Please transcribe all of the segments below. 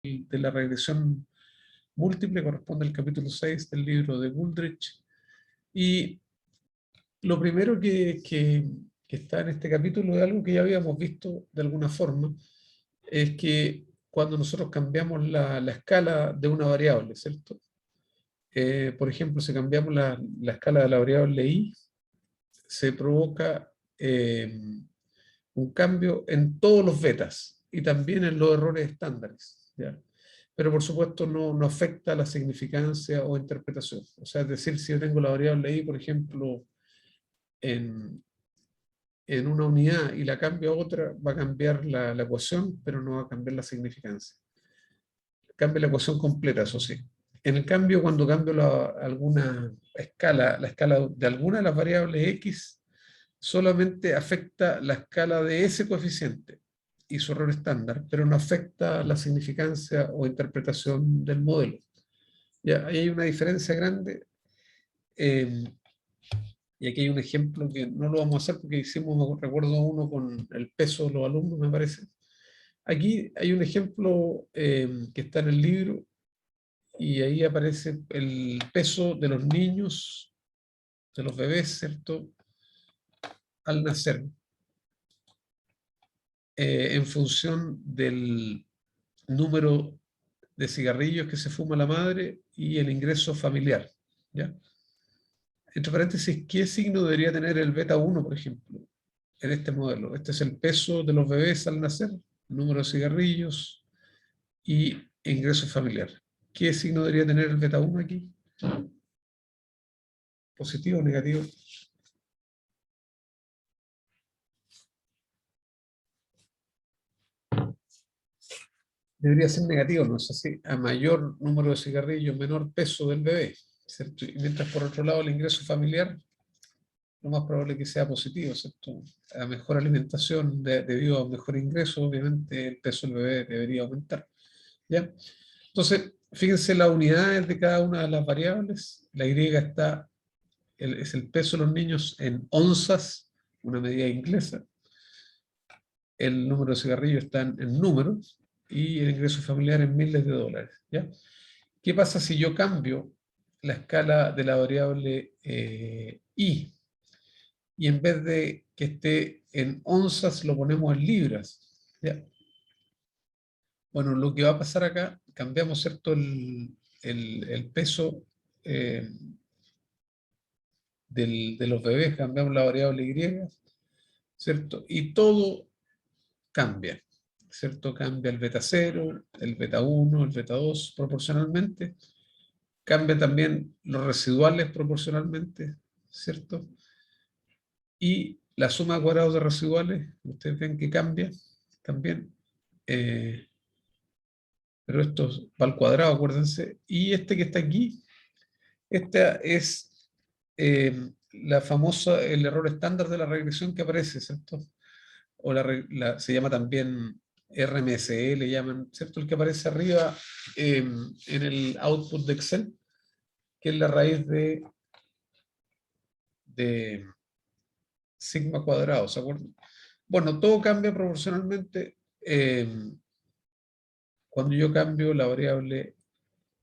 de la regresión múltiple, corresponde al capítulo 6 del libro de Gooldrich. Y lo primero que está en este capítulo es algo que ya habíamos visto de alguna forma, es que cuando nosotros cambiamos la escala de una variable, ¿cierto? Por ejemplo, si cambiamos la escala de la variable i, se provoca un cambio en todos los betas y también en los errores estándares, ¿ya? Pero por supuesto no afecta la significancia o interpretación. O sea, es decir, si yo tengo la variable i, por ejemplo, en, en una unidad y la cambio a otra, va a cambiar la ecuación, pero no va a cambiar la significancia. Cambia la ecuación completa, eso sí. En el cambio, cuando cambio alguna escala, la escala de alguna de las variables x, solamente afecta la escala de ese coeficiente y su error estándar, pero no afecta la significancia o interpretación del modelo. Ya, ahí hay una diferencia grande. Y aquí hay un ejemplo que no lo vamos a hacer porque hicimos, recuerdo uno con el peso de los alumnos, me parece. Aquí hay un ejemplo que está en el libro y ahí aparece el peso de los niños, de los bebés, ¿cierto? Al nacer, en función del número de cigarrillos que se fuma la madre y el ingreso familiar, ¿ya? Entre paréntesis, ¿qué signo debería tener el beta 1, por ejemplo, en este modelo? Este es el peso de los bebés al nacer, número de cigarrillos y ingreso familiar. ¿Qué signo debería tener el beta 1 aquí? ¿Positivo o negativo? Debería ser negativo, ¿no es así? A mayor número de cigarrillos, menor peso del bebé, ¿cierto? Y mientras por otro lado el ingreso familiar, lo más probable es que sea positivo, ¿cierto? A mejor alimentación debido a un mejor ingreso, obviamente el peso del bebé debería aumentar, ¿ya? Entonces, fíjense las unidades de cada una de las variables. La Y es el peso de los niños en onzas, una medida inglesa. El número de cigarrillos está en números y el ingreso familiar en miles de dólares, ¿ya? ¿Qué pasa si yo cambio la escala de la variable I y en vez de que esté en onzas lo ponemos en libras? ¿Ya? Bueno, lo que va a pasar acá, cambiamos, ¿cierto?, el peso eh, de los bebés, cambiamos la variable Y, ¿cierto? Y todo cambia, ¿cierto? Cambia el beta 0, el beta 1, el beta 2 proporcionalmente. Cambia también los residuales proporcionalmente, ¿cierto? Y la suma de cuadrados de residuales, ustedes ven que cambia también. Pero esto va al cuadrado, acuérdense. Y este que está aquí, esta es la famosa, el error estándar de la regresión que aparece, ¿cierto? O se llama también RMSE, le llaman, ¿cierto? El que aparece arriba en el output de Excel, que es la raíz de sigma cuadrado, ¿se acuerdan? Bueno, todo cambia proporcionalmente cuando yo cambio la variable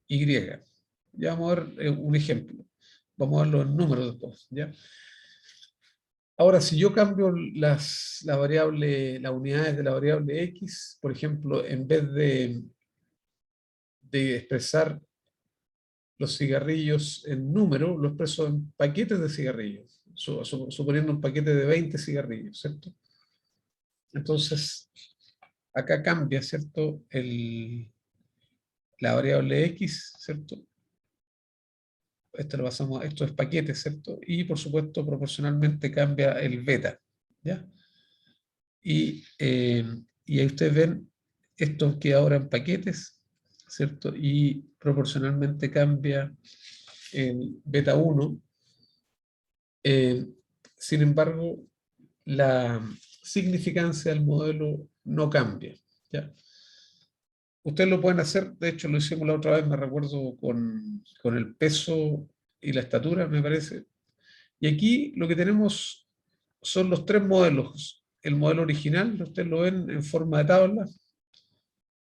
Y. Ya vamos a ver un ejemplo. Vamos a ver los números después, ¿ya? Ahora, si yo cambio las unidades de la variable X, por ejemplo, en vez de expresar los cigarrillos en número, lo expreso en paquetes de cigarrillos, suponiendo un paquete de 20 cigarrillos, ¿cierto? Entonces, acá cambia, ¿cierto? La variable X, ¿cierto? Esto lo pasamos, esto es paquete, ¿cierto? Y por supuesto, proporcionalmente cambia el beta, ¿ya? Y ahí ustedes ven esto que ahora en paquetes, ¿cierto? Y proporcionalmente cambia el beta 1. Sin embargo, la significancia del modelo no cambia, ¿ya? Ustedes lo pueden hacer, de hecho lo hicimos la otra vez, me recuerdo, con el peso y la estatura, me parece. Y aquí lo que tenemos son los tres modelos. El modelo original, ustedes lo ven en forma de tabla.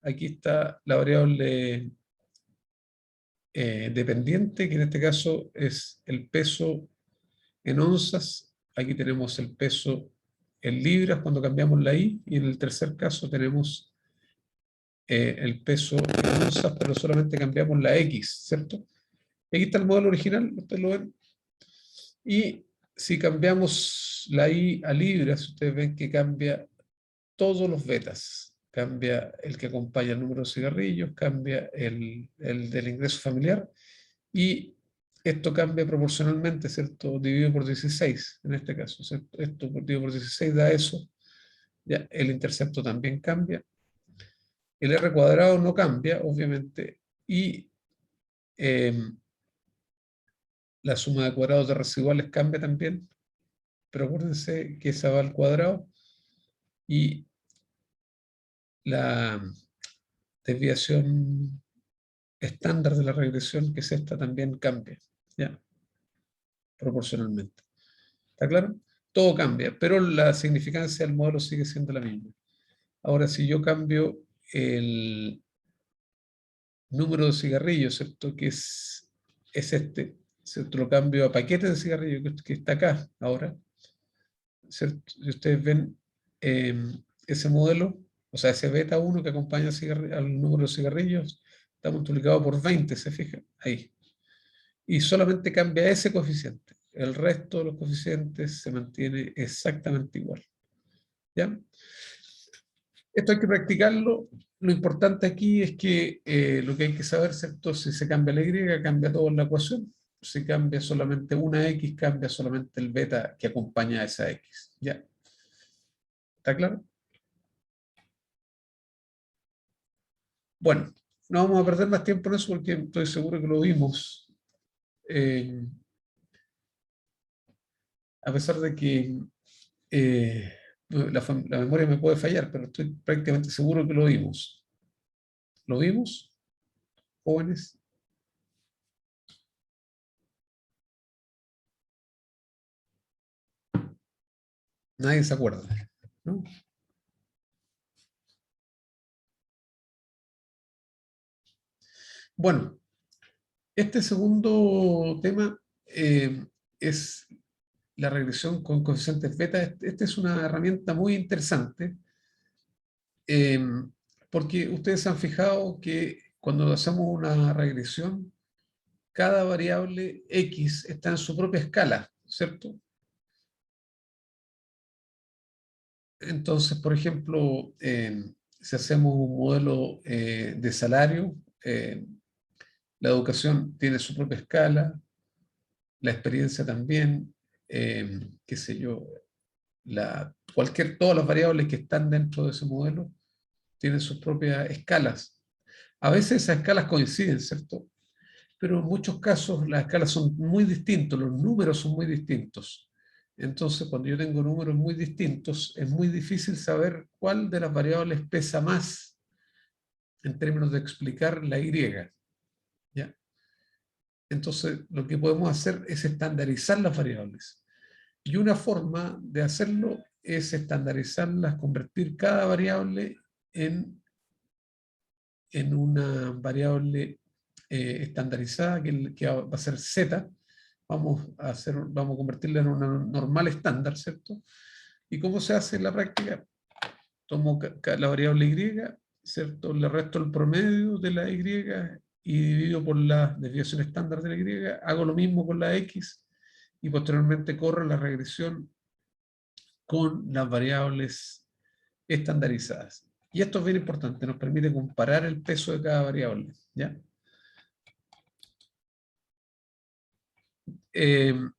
aquí está la variable dependiente, que en este caso es el peso en onzas. Aquí tenemos el peso en libras cuando cambiamos la I, y en el tercer caso tenemos el peso en onzas, pero solamente cambiamos la X, ¿cierto? Aquí está el modelo original, ustedes lo ven. Y si cambiamos la I a libras, ustedes ven que cambia todos los betas. Cambia el que acompaña el número de cigarrillos, cambia el del ingreso familiar, y esto cambia proporcionalmente, ¿cierto? Dividido por 16, en este caso, ¿cierto? Esto dividido por 16 da eso. Ya, el intercepto también cambia. El R cuadrado no cambia, obviamente, y la suma de cuadrados de residuales cambia también, pero acuérdense que esa va al cuadrado, y la desviación estándar de la regresión, que es esta, también cambia, ¿ya? Proporcionalmente. ¿Está claro? Todo cambia, pero la significancia del modelo sigue siendo la misma. Ahora, si yo cambio el número de cigarrillos, ¿cierto? Que es este, ¿cierto? Lo cambio a paquetes de cigarrillos, que está acá ahora, ¿cierto? Y ustedes ven ese modelo, o sea, ese beta 1 que acompaña al número de cigarrillos, está multiplicado por 20, ¿se fijan? Ahí. Y solamente cambia ese coeficiente. El resto de los coeficientes se mantiene exactamente igual. ¿Ya? Esto hay que practicarlo. Lo importante aquí es que lo que hay que saber, ¿cierto? Si se cambia la Y, cambia todo en la ecuación. Si cambia solamente una X, cambia solamente el beta que acompaña a esa X. ¿Ya? ¿Está claro? Bueno, no vamos a perder más tiempo en eso porque estoy seguro que lo vimos. Eh, a pesar de que la memoria me puede fallar, pero estoy prácticamente seguro que lo vimos. ¿Lo vimos, jóvenes? Nadie se acuerda, ¿no? Bueno, este segundo tema es la regresión con coeficientes beta. Esta es una herramienta muy interesante eh, porque ustedes se han fijado que cuando hacemos una regresión, cada variable X está en su propia escala, ¿cierto? Entonces, por ejemplo, si hacemos un modelo de salario, la educación tiene su propia escala, la experiencia también, qué sé yo, todas las variables que están dentro de ese modelo tienen sus propias escalas. A veces esas escalas coinciden, ¿cierto? Pero en muchos casos las escalas son muy distintos, los números son muy distintos. Entonces, cuando yo tengo números muy distintos, es muy difícil saber cuál de las variables pesa más en términos de explicar la Y. ¿Ya? Entonces, lo que podemos hacer es estandarizar las variables. Y una forma de hacerlo es estandarizarlas, convertir cada variable en, en una variable estandarizada que va a ser Z. Vamos a convertirla en una normal estándar, ¿cierto? ¿Y cómo se hace en la práctica? Tomo la variable Y, ¿cierto? Le resto el promedio de la Y y divido por la desviación estándar de la Y. Hago lo mismo con la X y posteriormente corro la regresión con las variables estandarizadas. Y esto es bien importante, nos permite comparar el peso de cada variable. ¿Ya? En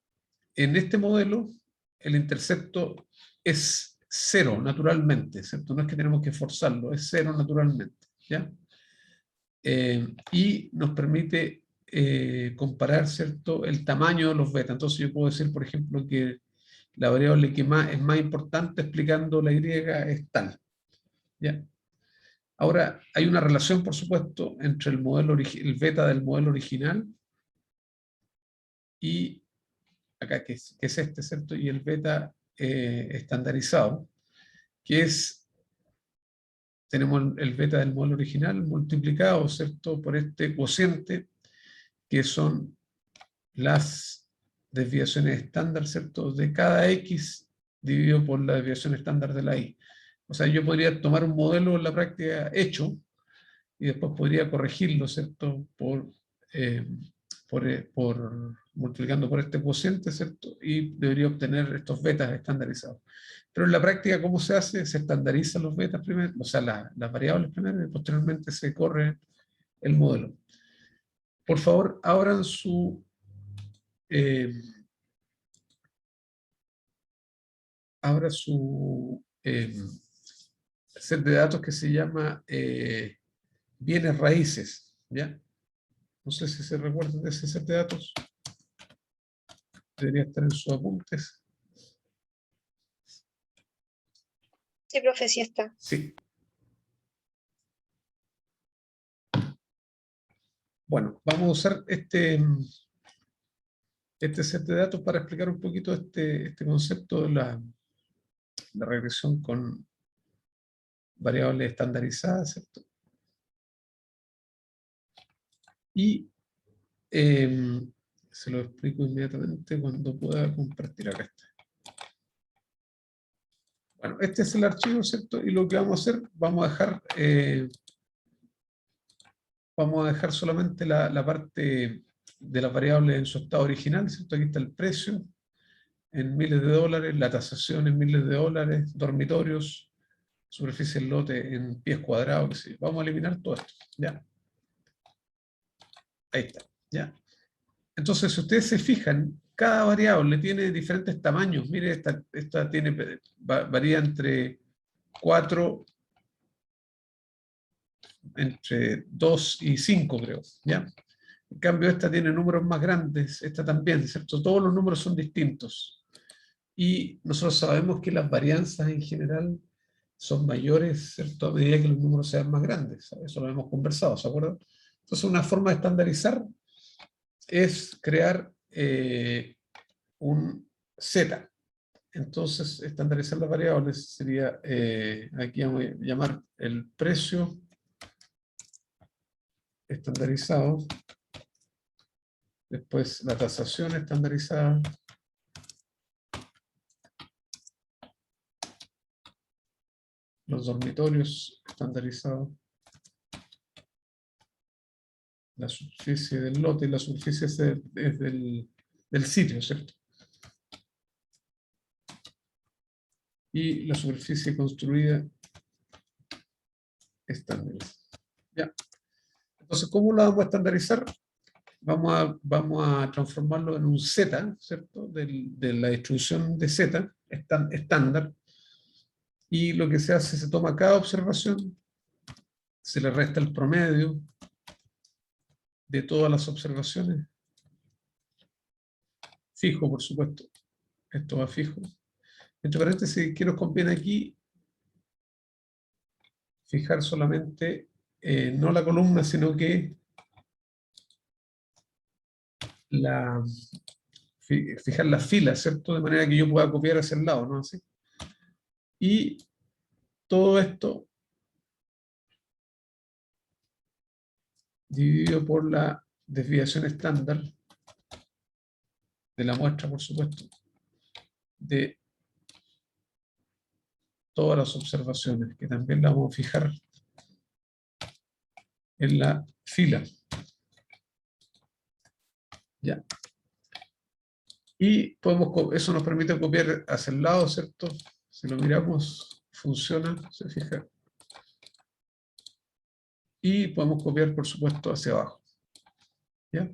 este modelo, el intercepto es cero naturalmente, ¿cierto? No es que tenemos que forzarlo, es cero naturalmente. ¿Ya? Y nos permite comparar, ¿cierto?, el tamaño de los betas. Entonces yo puedo decir, por ejemplo, que la variable que es más importante explicando la Y es tal. ¿Ya? Ahora, hay una relación, por supuesto, entre el beta del modelo original y acá, que es este, ¿cierto? Y el beta estandarizado, que es tenemos el beta del modelo original multiplicado, ¿cierto?, por este cociente, que son las desviaciones estándar, ¿cierto?, de cada X dividido por la desviación estándar de la Y. O sea, yo podría tomar un modelo en la práctica hecho y después podría corregirlo, ¿cierto?, por multiplicando por este cociente, ¿cierto?, y debería obtener estos betas estandarizados. Pero en la práctica, ¿cómo se hace? Se estandarizan los betas primero, o sea, las variables primero, y posteriormente se corre el modelo. Por favor, abran su abra su set de datos que se llama bienes raíces, ¿ya? No sé si se recuerdan de ese set de datos. Debería estar en sus apuntes. Sí, profe, sí está. Sí. Bueno, vamos a usar este set de datos para explicar un poquito este concepto de la regresión con variables estandarizadas, ¿cierto? Y se lo explico inmediatamente cuando pueda compartir acá. Bueno, este es el archivo, ¿cierto? Y lo que vamos a hacer, vamos a dejar solamente la parte de las variables en su estado original, ¿cierto? Aquí está el precio en miles de dólares, la tasación en miles de dólares, dormitorios, superficie del lote en pies cuadrados, qué sé yo. Vamos a eliminar todo esto, ¿ya? Ahí está, ¿ya? Entonces, si ustedes se fijan, cada variable tiene diferentes tamaños. Mire, esta tiene, varía entre 2 y 5, creo, ¿ya? En cambio, esta tiene números más grandes, esta también, ¿cierto? Todos los números son distintos. Y nosotros sabemos que las varianzas en general son mayores, ¿cierto?, a medida que los números sean más grandes. Eso lo hemos conversado, ¿se acuerdan? Entonces, una forma de estandarizar es crear un Z. Entonces, estandarizar las variables sería, aquí vamos a llamar el precio estandarizado, después la tasación estandarizada, los dormitorios estandarizados, la superficie del lote y la superficie es del sitio, ¿cierto? Y la superficie construida estándar. ¿Ya? Entonces, ¿cómo lo vamos a estandarizar? Vamos a transformarlo en un Z, ¿cierto? De la distribución de Z estándar. Y lo que se hace, se toma cada observación, se le resta el promedio de todas las observaciones, fijo, por supuesto. Esto va fijo. Entre paréntesis, ¿qué nos conviene aquí? Fijar solamente, no la columna, sino que fijar las filas, ¿cierto? De manera que yo pueda copiar hacia el lado, ¿no? Así. Y todo esto dividido por la desviación estándar de la muestra, por supuesto, de todas las observaciones, que también la vamos a fijar en la fila. Ya. Y eso nos permite copiar hacia el lado, ¿cierto? Si lo miramos, funciona, se fija. Y podemos copiar, por supuesto, hacia abajo. ¿Ya?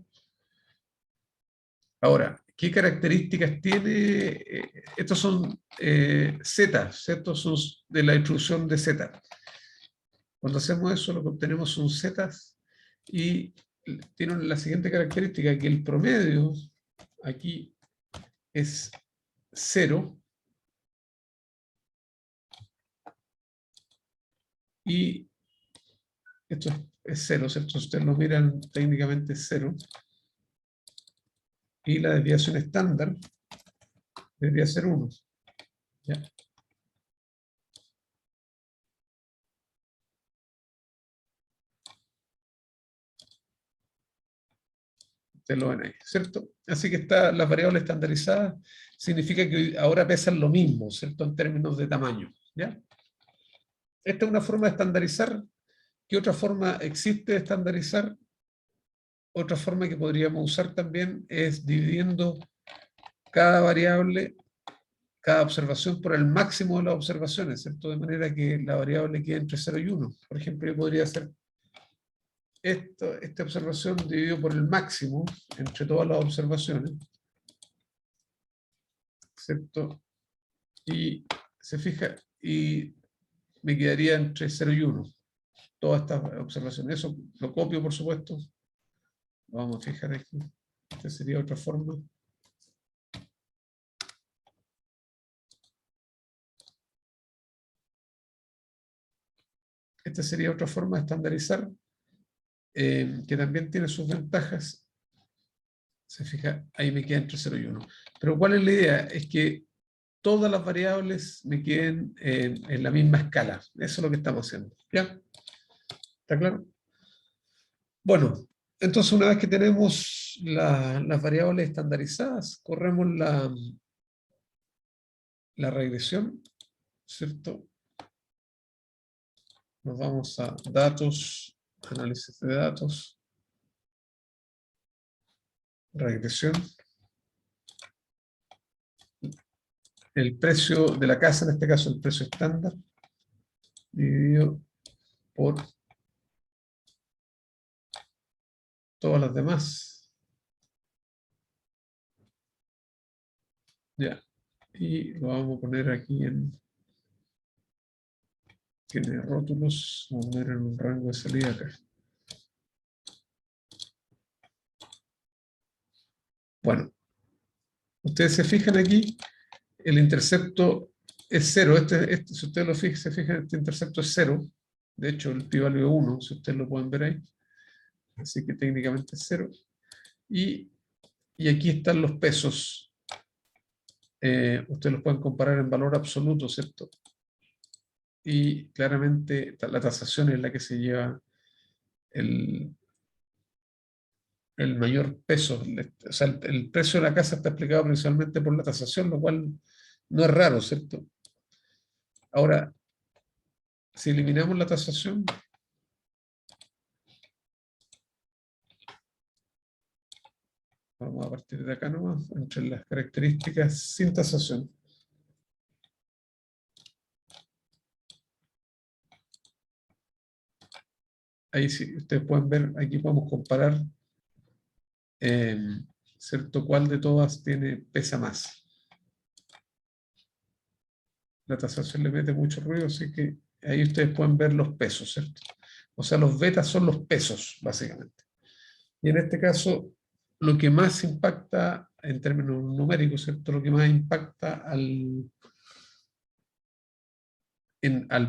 Ahora, ¿qué características tiene? Estos son Z, ¿cierto? Son de la distribución de Z. Cuando hacemos eso, lo que obtenemos son zetas y tienen la siguiente característica, que el promedio aquí es 0 y esto es 0, ¿cierto? Si ustedes lo miran técnicamente es 0 y la desviación estándar debería ser 1. ¿Ya? Ustedes lo ven ahí, ¿cierto? Así que las variables estandarizadas significa que ahora pesan lo mismo, ¿cierto? En términos de tamaño, ¿ya? Esta es una forma de estandarizar. ¿Qué otra forma existe de estandarizar? Otra forma que podríamos usar también es dividiendo cada variable, cada observación por el máximo de las observaciones, ¿cierto? De manera que la variable quede entre 0 y 1. Por ejemplo, yo podría hacer esta observación dividido por el máximo entre todas las observaciones, ¿cierto? Y se fija, y me quedaría entre 0 y 1. Todas estas observaciones. Eso lo copio, por supuesto. Lo vamos a fijar aquí. Esta sería otra forma. Esta sería otra forma de estandarizar, que también tiene sus ventajas. Se fija, ahí me queda entre 0 y 1. Pero ¿cuál es la idea? Es que todas las variables me queden en la misma escala. Eso es lo que estamos haciendo. ¿Ya? ¿Está claro? Bueno, entonces una vez que tenemos las variables estandarizadas, corremos la regresión, ¿cierto? Nos vamos a datos, análisis de datos, regresión. El precio de la casa, en este caso el precio estándar, dividido por todas las demás. Ya. Y lo vamos a poner aquí tiene rótulos, vamos a poner en un rango de salida acá. Bueno, ustedes se fijan aquí, el intercepto es 0. Si ustedes se fijan, este intercepto es 0. De hecho, el pi-value es 1, si ustedes lo pueden ver ahí. Así que técnicamente es 0. Y aquí están los pesos. Ustedes los pueden comparar en valor absoluto, ¿cierto? Y claramente la tasación es la que se lleva el mayor peso. O sea, el precio de la casa está explicado principalmente por la tasación, lo cual no es raro, ¿cierto? Ahora, si eliminamos la tasación, vamos a partir de acá nomás, entre las características sin tasación. Ahí sí, ustedes pueden ver, aquí podemos comparar, ¿cierto? ¿Cuál de todas pesa más? La tasación le mete mucho ruido, así que ahí ustedes pueden ver los pesos, ¿cierto? O sea, los betas son los pesos, básicamente. Y en este caso, lo que más impacta en términos numéricos, ¿cierto? Lo que más impacta al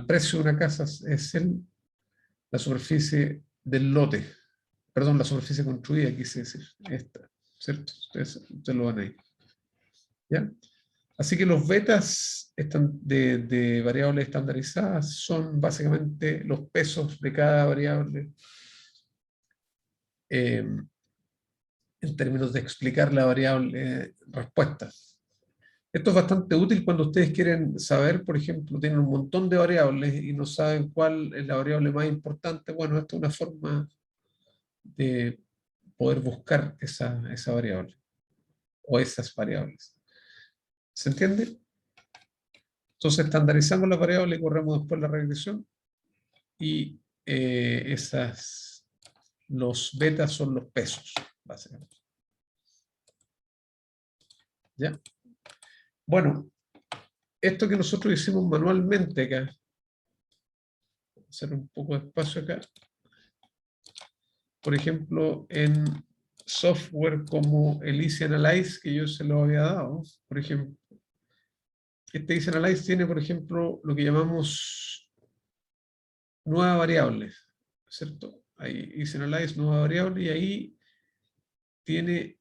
precio de una casa es la superficie del lote. Perdón, la superficie construida, quise decir. Esta, ¿cierto? Ustedes lo van ahí. ¿Ya? Así que los betas de variables estandarizadas son básicamente los pesos de cada variable en términos de explicar la variable respuesta. Esto es bastante útil cuando ustedes quieren saber, por ejemplo, tienen un montón de variables y no saben cuál es la variable más importante. Bueno, esto es una forma de poder buscar esa variable o esas variables. ¿Se entiende? Entonces estandarizamos las variables y corremos después la regresión y los betas son los pesos, básicamente. ¿Ya? Bueno, esto que nosotros hicimos manualmente acá, voy a hacer un poco de espacio acá, por ejemplo, en software como el Easy Analyze, que yo se lo había dado, por ejemplo, este Easy Analyze tiene, por ejemplo, lo que llamamos nueva variable, ¿cierto? Ahí Easy Analyze, nueva variable, y ahí tiene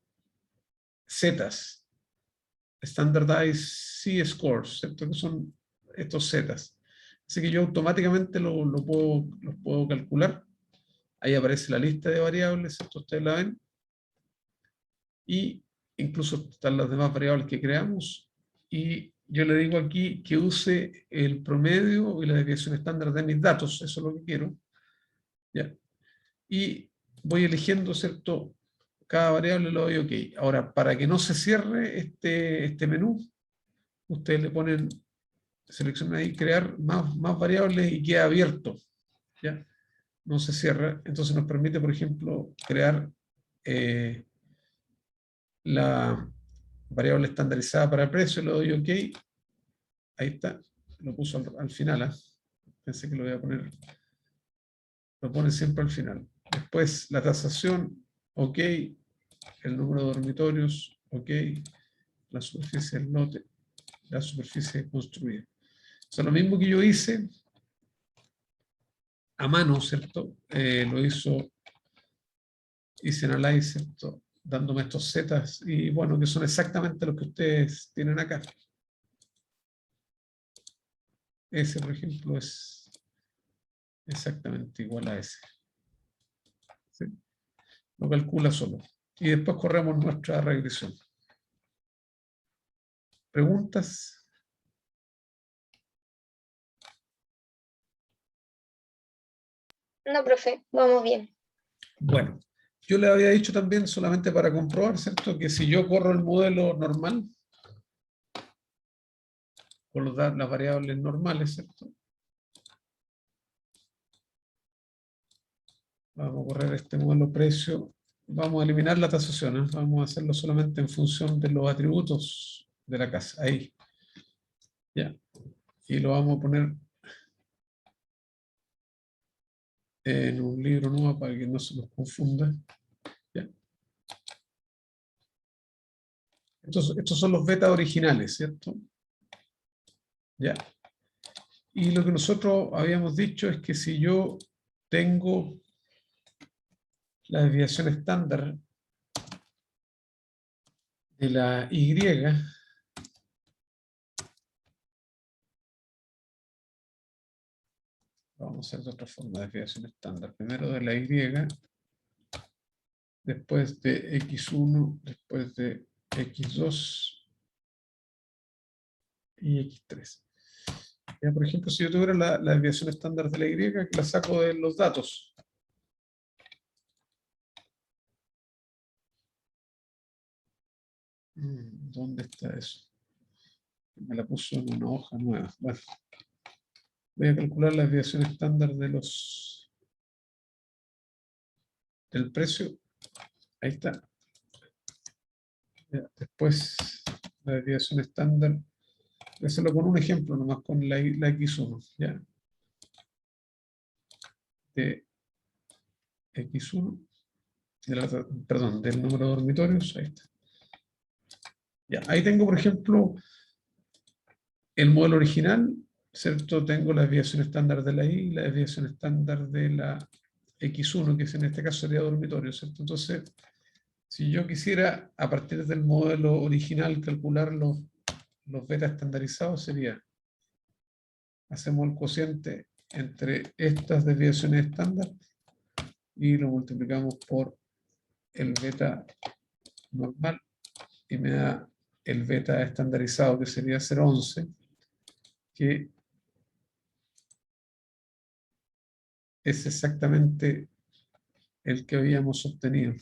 zetas, Standardized C-Scores, ¿cierto? Que son estos zetas. Así que yo automáticamente los puedo calcular. Ahí aparece la lista de variables, ¿cierto? Ustedes la ven. y incluso están las demás variables que creamos, y yo le digo aquí que use el promedio y la desviación estándar de mis datos, eso es lo que quiero, ¿ya? Y voy eligiendo, ¿cierto? Cada variable lo doy OK. Ahora, para que no se cierre este menú, ustedes le ponen, seleccionan ahí crear más variables y queda abierto, ¿ya? No se cierra, entonces nos permite, por ejemplo, crear la variable estandarizada para precio, le doy OK, ahí está, lo puso al final, ¿eh? Pensé que lo voy a poner, lo pone siempre al final. Después la tasación, OK, el número de dormitorios, OK, la superficie del lote, la superficie construida. O sea, lo mismo que yo hice a mano, ¿cierto? Lo hice Analyze, ¿cierto? Dándome estos zetas, y bueno, que son exactamente los que ustedes tienen acá. Ese, por ejemplo, es exactamente igual a ese. ¿Sí? Lo calcula solo. Y después corremos nuestra regresión. ¿Preguntas? No, profe, vamos bien. Bueno, yo le había dicho también, solamente para comprobar, ¿cierto? Que si yo corro el modelo normal, con las variables normales, ¿cierto? Vamos a correr este modelo precio. Vamos a eliminar la tasación, ¿eh? Vamos a hacerlo solamente en función de los atributos de la casa. Ahí. Ya. Y lo vamos a poner en un libro nuevo para que no se nos confunda. ¿Ya? Estos son los betas originales, ¿cierto? ¿Ya? Y lo que nosotros habíamos dicho es que si yo tengo la desviación estándar de la Y, vamos a hacer de otra forma, desviación estándar. Primero de la Y, después de X1, después de X2 y X3. Ya, por ejemplo, si yo tuviera la desviación estándar de la Y, que la saco de los datos. ¿Dónde está eso? Me la puso en una hoja nueva. Bueno, voy a calcular la desviación estándar del precio. Ahí está. Ya, después, la desviación estándar. Voy a hacerlo con un ejemplo nomás, con la X1. ¿Ya? De X1, perdón, del número de dormitorios. Ahí está. Ya, ahí tengo, por ejemplo, el modelo original, ¿cierto? Tengo la desviación estándar de la Y, la desviación estándar de la X1, que en este caso sería dormitorio, ¿cierto? Entonces, si yo quisiera, a partir del modelo original, calcular los beta estandarizados, sería, hacemos el cociente entre estas desviaciones estándar y lo multiplicamos por el beta normal y me da el beta estandarizado, que sería 0,11, que es exactamente el que habíamos obtenido.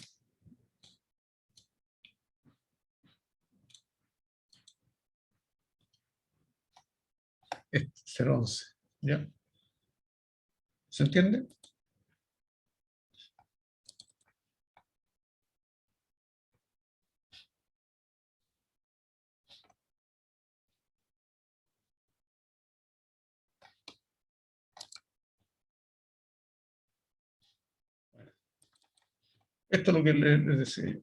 Este 0,11. ¿Ya? ¿Se entiende? Esto es lo que les decía yo.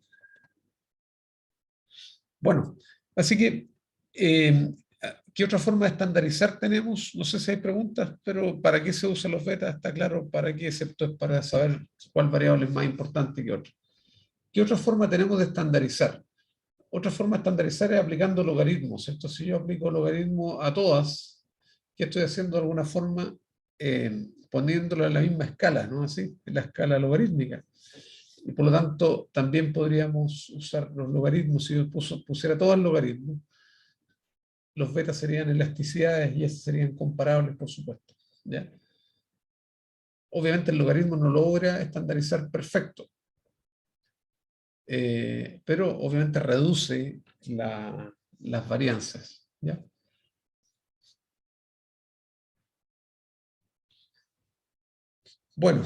Bueno, así que, ¿qué otra forma de estandarizar tenemos? No sé si hay preguntas, pero ¿para qué se usan los betas? Está claro para qué, excepto es para saber cuál variable es más importante que otra. ¿Qué otra forma tenemos de estandarizar? Otra forma de estandarizar es aplicando logaritmos, ¿cierto? Si yo aplico logaritmo a todas, ¿qué estoy haciendo de alguna forma? Poniéndolo en la misma escala, ¿no? Así, en la escala logarítmica. Y por lo tanto, también podríamos usar los logaritmos. Si yo pusiera todo el logaritmo, los betas serían elasticidades y esas serían comparables, por supuesto. ¿Ya? Obviamente el logaritmo no logra estandarizar perfecto, pero obviamente reduce las varianzas. ¿Ya? Bueno,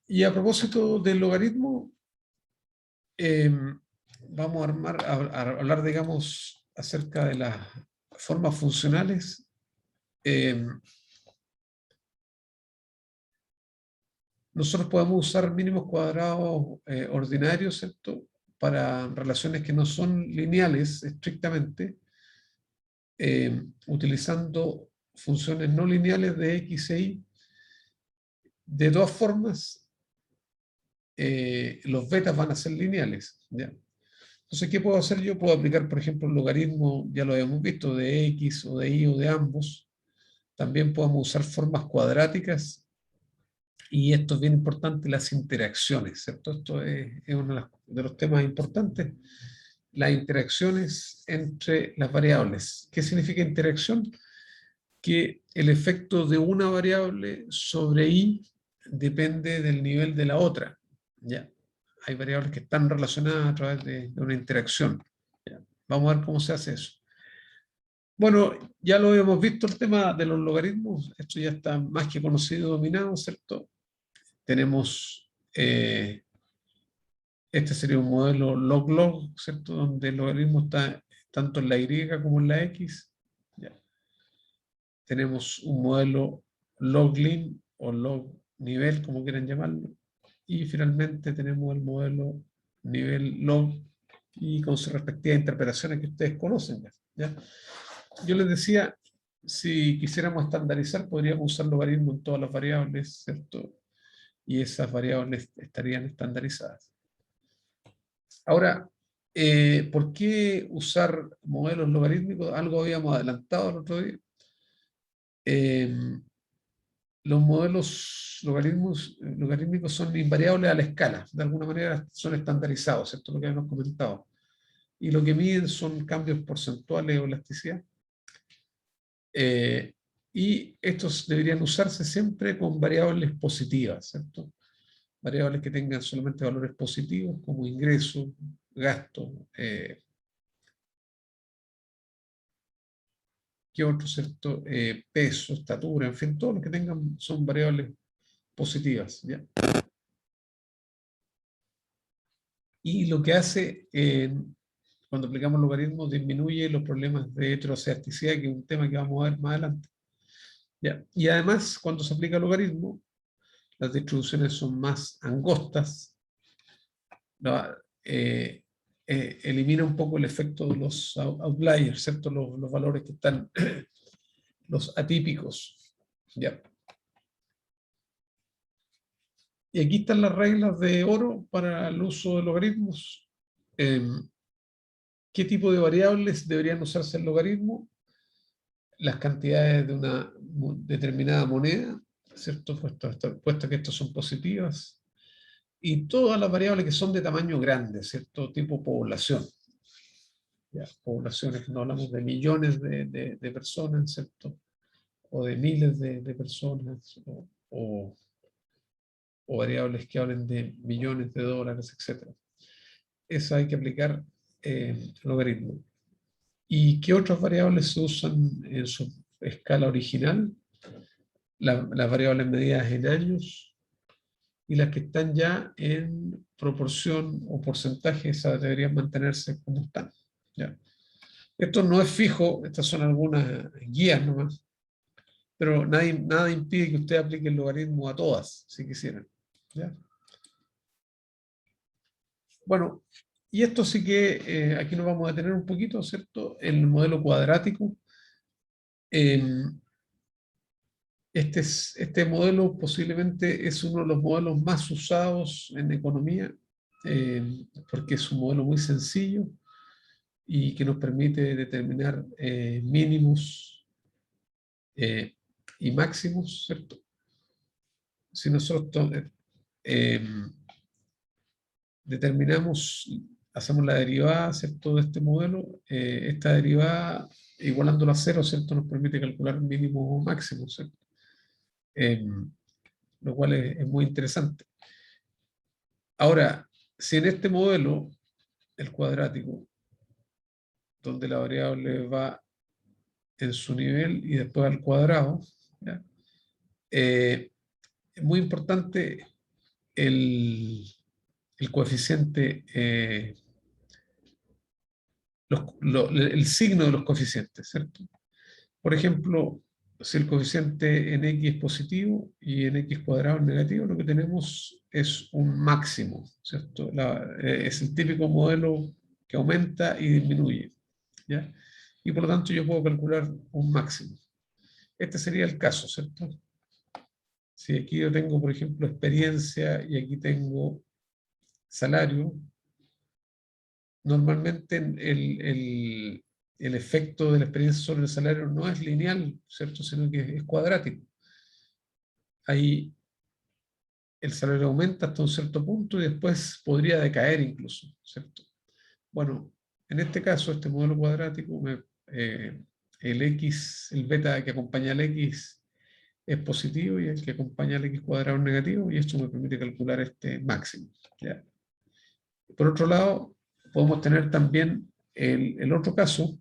y a propósito del logaritmo, vamos a hablar, digamos, acerca de las formas funcionales. Nosotros podemos usar mínimos cuadrados ordinarios, ¿cierto? Para relaciones que no son lineales estrictamente, utilizando funciones no lineales de x e y. De todas formas, los betas van a ser lineales, ¿ya? Entonces, ¿qué puedo hacer yo? Puedo aplicar, por ejemplo, el logaritmo, ya lo habíamos visto, de x o de y o de ambos. También podemos usar formas cuadráticas. Y esto es bien importante, las interacciones, ¿cierto? Esto es uno de los temas importantes, las interacciones entre las variables. ¿Qué significa interacción? Que el efecto de una variable sobre y depende del nivel de la otra. ¿Ya? Hay variables que están relacionadas a través de una interacción. ¿Ya? Vamos a ver cómo se hace eso. Bueno, ya lo hemos visto el tema de los logaritmos, esto ya está más que conocido, dominado, ¿cierto? Tenemos, este sería un modelo log-log, ¿cierto? Donde el logaritmo está tanto en la y como en la x. ¿Ya? Tenemos un modelo log-lin o log-nivel, como quieran llamarlo. Y finalmente tenemos el modelo nivel-log y con sus respectivas interpretaciones que ustedes conocen. ¿Ya? Yo les decía, si quisiéramos estandarizar, podríamos usar logaritmo en todas las variables, ¿cierto? Y esas variables estarían estandarizadas. Ahora, ¿por qué usar modelos logarítmicos? Algo habíamos adelantado el otro día. Los modelos logarítmicos son invariables a la escala, de alguna manera son estandarizados, ¿cierto? Lo que hemos comentado. Y lo que miden son cambios porcentuales o elasticidad. Y estos deberían usarse siempre con variables positivas, ¿cierto? Variables que tengan solamente valores positivos como ingreso, gasto, ¿qué otro, cierto? Peso, estatura, en fin, todo lo que tengan son variables positivas, ¿ya? Y lo que hace, cuando aplicamos logaritmos, disminuye los problemas de heterocedasticidad, que es un tema que vamos a ver más adelante. ¿Ya? Y además, cuando se aplica logaritmo, las distribuciones son más angostas, ¿no? Elimina un poco el efecto de los outliers, ¿cierto? Los valores que están, los atípicos. ¿Ya? Y aquí están las reglas de oro para el uso de logaritmos. ¿Qué tipo de variables deberían usarse en logaritmo? Las cantidades de una determinada moneda, ¿cierto? Puesto que estas son positivas. Y todas las variables que son de tamaño grande, ¿cierto? Tipo población. ¿Ya? Poblaciones, no hablamos de millones de personas, ¿cierto? O de miles de personas, o variables que hablen de millones de dólares, etc. Eso hay que aplicar logaritmo. ¿Y qué otras variables se usan en su escala original? Las variables medidas en años y las que están ya en proporción o porcentaje, esas deberían mantenerse como están. ¿Ya? Esto no es fijo, estas son algunas guías nomás, pero nada impide que usted aplique el logaritmo a todas, si quisieran. ¿Ya? Bueno, y esto sí que aquí nos vamos a detener un poquito, ¿cierto? El modelo cuadrático. Este modelo posiblemente es uno de los modelos más usados en economía, porque es un modelo muy sencillo y que nos permite determinar mínimos y máximos, ¿cierto? Si nosotros determinamos, hacemos la derivada, ¿cierto?, de este modelo. Esta derivada, igualándola a cero, ¿cierto?, nos permite calcular mínimo o máximo, ¿cierto? Lo cual es muy interesante. Ahora, si en este modelo, el cuadrático, donde la variable va en su nivel y después al cuadrado, ¿ya? Es muy importante el coeficiente, el signo de los coeficientes, ¿cierto? Por ejemplo, si el coeficiente en x es positivo y en x cuadrado es negativo, lo que tenemos es un máximo, ¿cierto? Es el típico modelo que aumenta y disminuye, ¿ya? Y por lo tanto yo puedo calcular un máximo. Este sería el caso, ¿cierto? Si aquí yo tengo, por ejemplo, experiencia y aquí tengo salario, normalmente el efecto de la experiencia sobre el salario no es lineal, ¿cierto? Sino que es cuadrático. Ahí el salario aumenta hasta un cierto punto y después podría decaer incluso, ¿cierto? Bueno, en este caso, este modelo cuadrático, el x, el beta que acompaña al x es positivo y el que acompaña al x cuadrado es negativo, y esto me permite calcular este máximo, ¿ya? Por otro lado, podemos tener también el otro caso,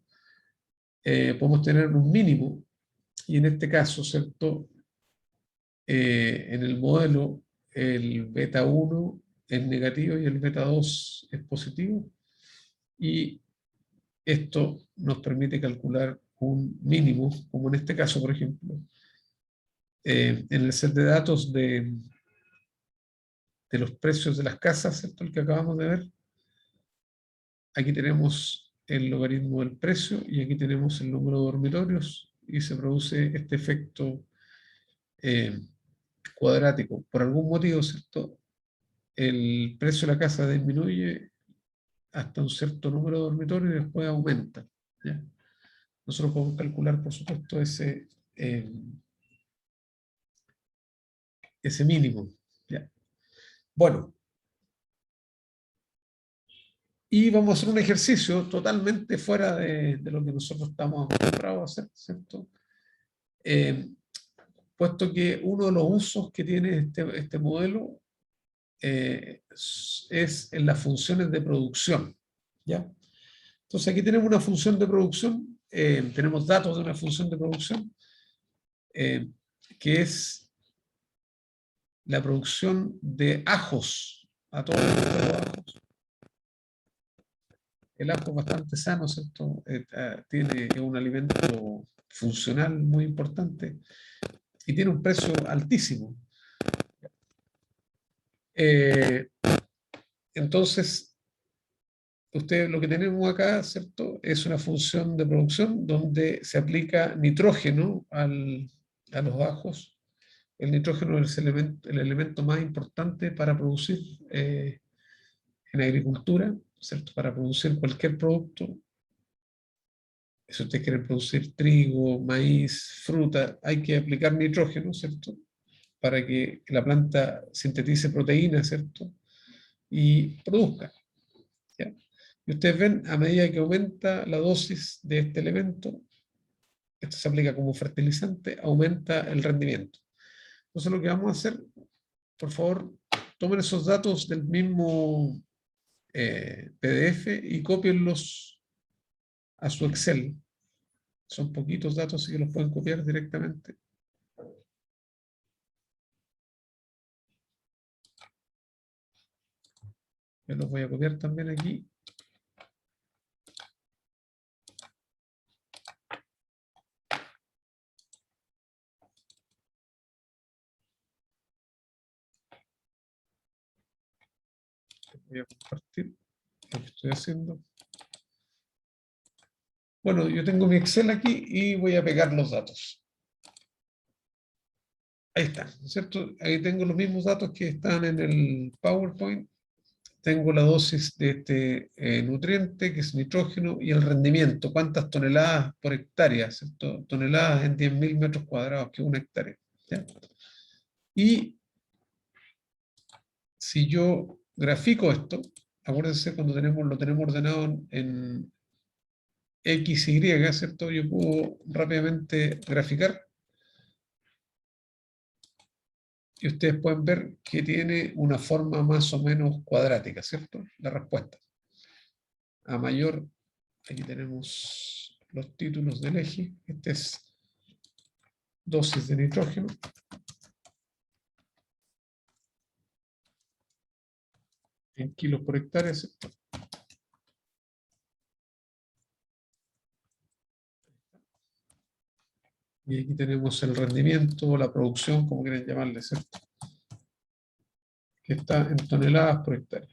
podemos tener un mínimo, y en este caso, ¿cierto? En el modelo, el beta 1 es negativo y el beta 2 es positivo, y esto nos permite calcular un mínimo, como en este caso, por ejemplo, en el set de datos de los precios de las casas, ¿cierto? El que acabamos de ver. Aquí tenemos el logaritmo del precio y aquí tenemos el número de dormitorios y se produce este efecto cuadrático. Por algún motivo, ¿cierto? El precio de la casa disminuye hasta un cierto número de dormitorios y después aumenta, ¿ya? Nosotros podemos calcular, por supuesto, ese mínimo, ¿ya? Bueno, y vamos a hacer un ejercicio totalmente fuera de lo que nosotros estamos acostumbrados a hacer, ¿cierto? Puesto que uno de los usos que tiene este modelo es en las funciones de producción, ¿ya? Entonces aquí tenemos una función de producción, tenemos datos de una función de producción, eh, que es la producción de ajos, a todos los ajos. El ajo es bastante sano, ¿cierto? Tiene un alimento funcional muy importante y tiene un precio altísimo. Entonces, lo que tenemos acá, ¿cierto? Es una función de producción donde se aplica nitrógeno a los ajos. El nitrógeno es el elemento más importante para producir en agricultura, ¿cierto? Para producir cualquier producto. Si ustedes quieren producir trigo, maíz, fruta, hay que aplicar nitrógeno, ¿cierto? Para que la planta sintetice proteínas, ¿cierto? Y produzca, ¿ya? Y ustedes ven, a medida que aumenta la dosis de este elemento, esto se aplica como fertilizante, aumenta el rendimiento. Entonces lo que vamos a hacer, por favor, tomen esos datos del mismo PDF y cópienlos a su Excel. Son poquitos datos, así que los pueden copiar directamente. Yo los voy a copiar también aquí. Voy a compartir lo que estoy haciendo. Bueno, yo tengo mi Excel aquí y voy a pegar los datos. Ahí está, ¿cierto? Ahí tengo los mismos datos que están en el PowerPoint. Tengo la dosis de este nutriente, que es nitrógeno, y el rendimiento, cuántas toneladas por hectárea, ¿cierto? Toneladas en 10.000 metros cuadrados, que es una hectárea, ¿ya? Y si yo grafico esto, acuérdense cuando lo tenemos ordenado en X, Y, ¿cierto? Yo puedo rápidamente graficar y ustedes pueden ver que tiene una forma más o menos cuadrática, ¿cierto? La respuesta. A mayor, aquí tenemos los títulos del eje. Este es dosis de nitrógeno. En kilos por hectárea, ¿cierto? Y aquí tenemos el rendimiento, la producción, como quieran llamarle, ¿cierto? Que está en toneladas por hectárea.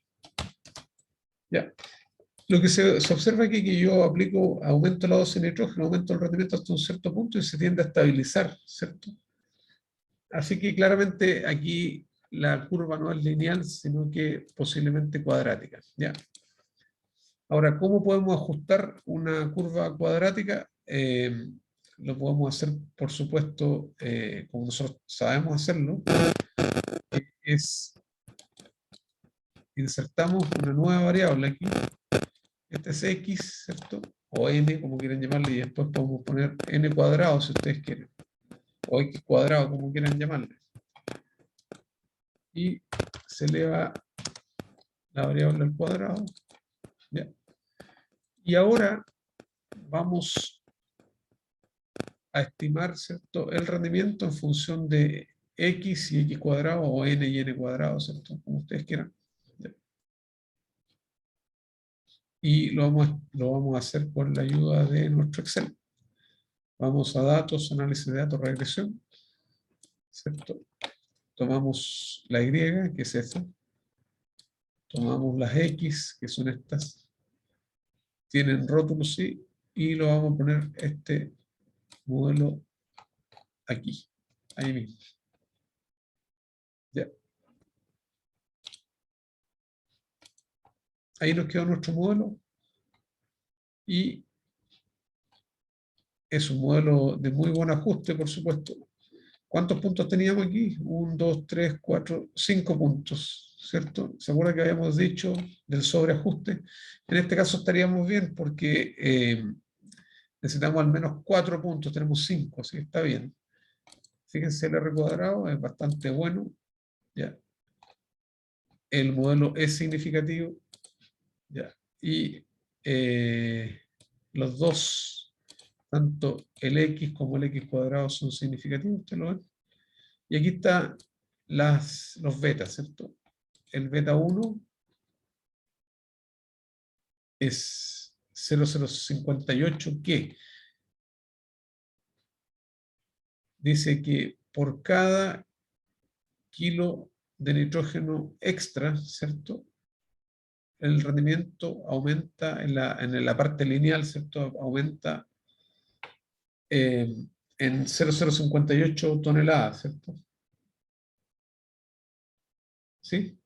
Ya. Lo que se observa aquí es que yo aplico, aumento la dosis de nitrógeno, aumento el rendimiento hasta un cierto punto y se tiende a estabilizar, ¿cierto? Así que claramente aquí la curva no es lineal, sino que posiblemente cuadrática, ¿ya? Ahora, ¿cómo podemos ajustar una curva cuadrática? Lo podemos hacer, por supuesto, como nosotros sabemos hacerlo, es insertamos una nueva variable aquí, este es x, ¿cierto? O n, como quieran llamarle, y después podemos poner n cuadrado si ustedes quieren, o x cuadrado, como quieran llamarle. Y se eleva la variable al cuadrado, ¿ya? Y ahora vamos a estimar, ¿cierto?, el rendimiento en función de x y x cuadrado, o n y n cuadrado, ¿cierto?, como ustedes quieran. ¿Ya? Y lo vamos a hacer con la ayuda de nuestro Excel. Vamos a datos, análisis de datos, regresión, ¿cierto? Tomamos la Y, que es esta. Tomamos las X, que son estas. Tienen rótulos, sí. Y lo vamos a poner este modelo aquí. Ahí mismo. Ya. Ahí nos quedó nuestro modelo. Y es un modelo de muy buen ajuste, por supuesto. ¿Cuántos puntos teníamos aquí? 1, 2, 3, 4, 5 puntos, ¿cierto? ¿Se acuerdan que habíamos dicho del sobreajuste? En este caso estaríamos bien porque necesitamos al menos 4 puntos, tenemos 5, así que está bien. Fíjense, el R cuadrado es bastante bueno, ¿ya? El modelo es significativo, ¿ya? Y los dos, tanto el X como el X cuadrado son significativos, ¿ustedes lo ven? Y aquí están los betas, ¿cierto? El beta 1 es 0,058, que dice que por cada kilo de nitrógeno extra, ¿cierto?, el rendimiento aumenta en la parte lineal, ¿cierto? Aumenta en 0,058 toneladas, ¿cierto? ¿Sí?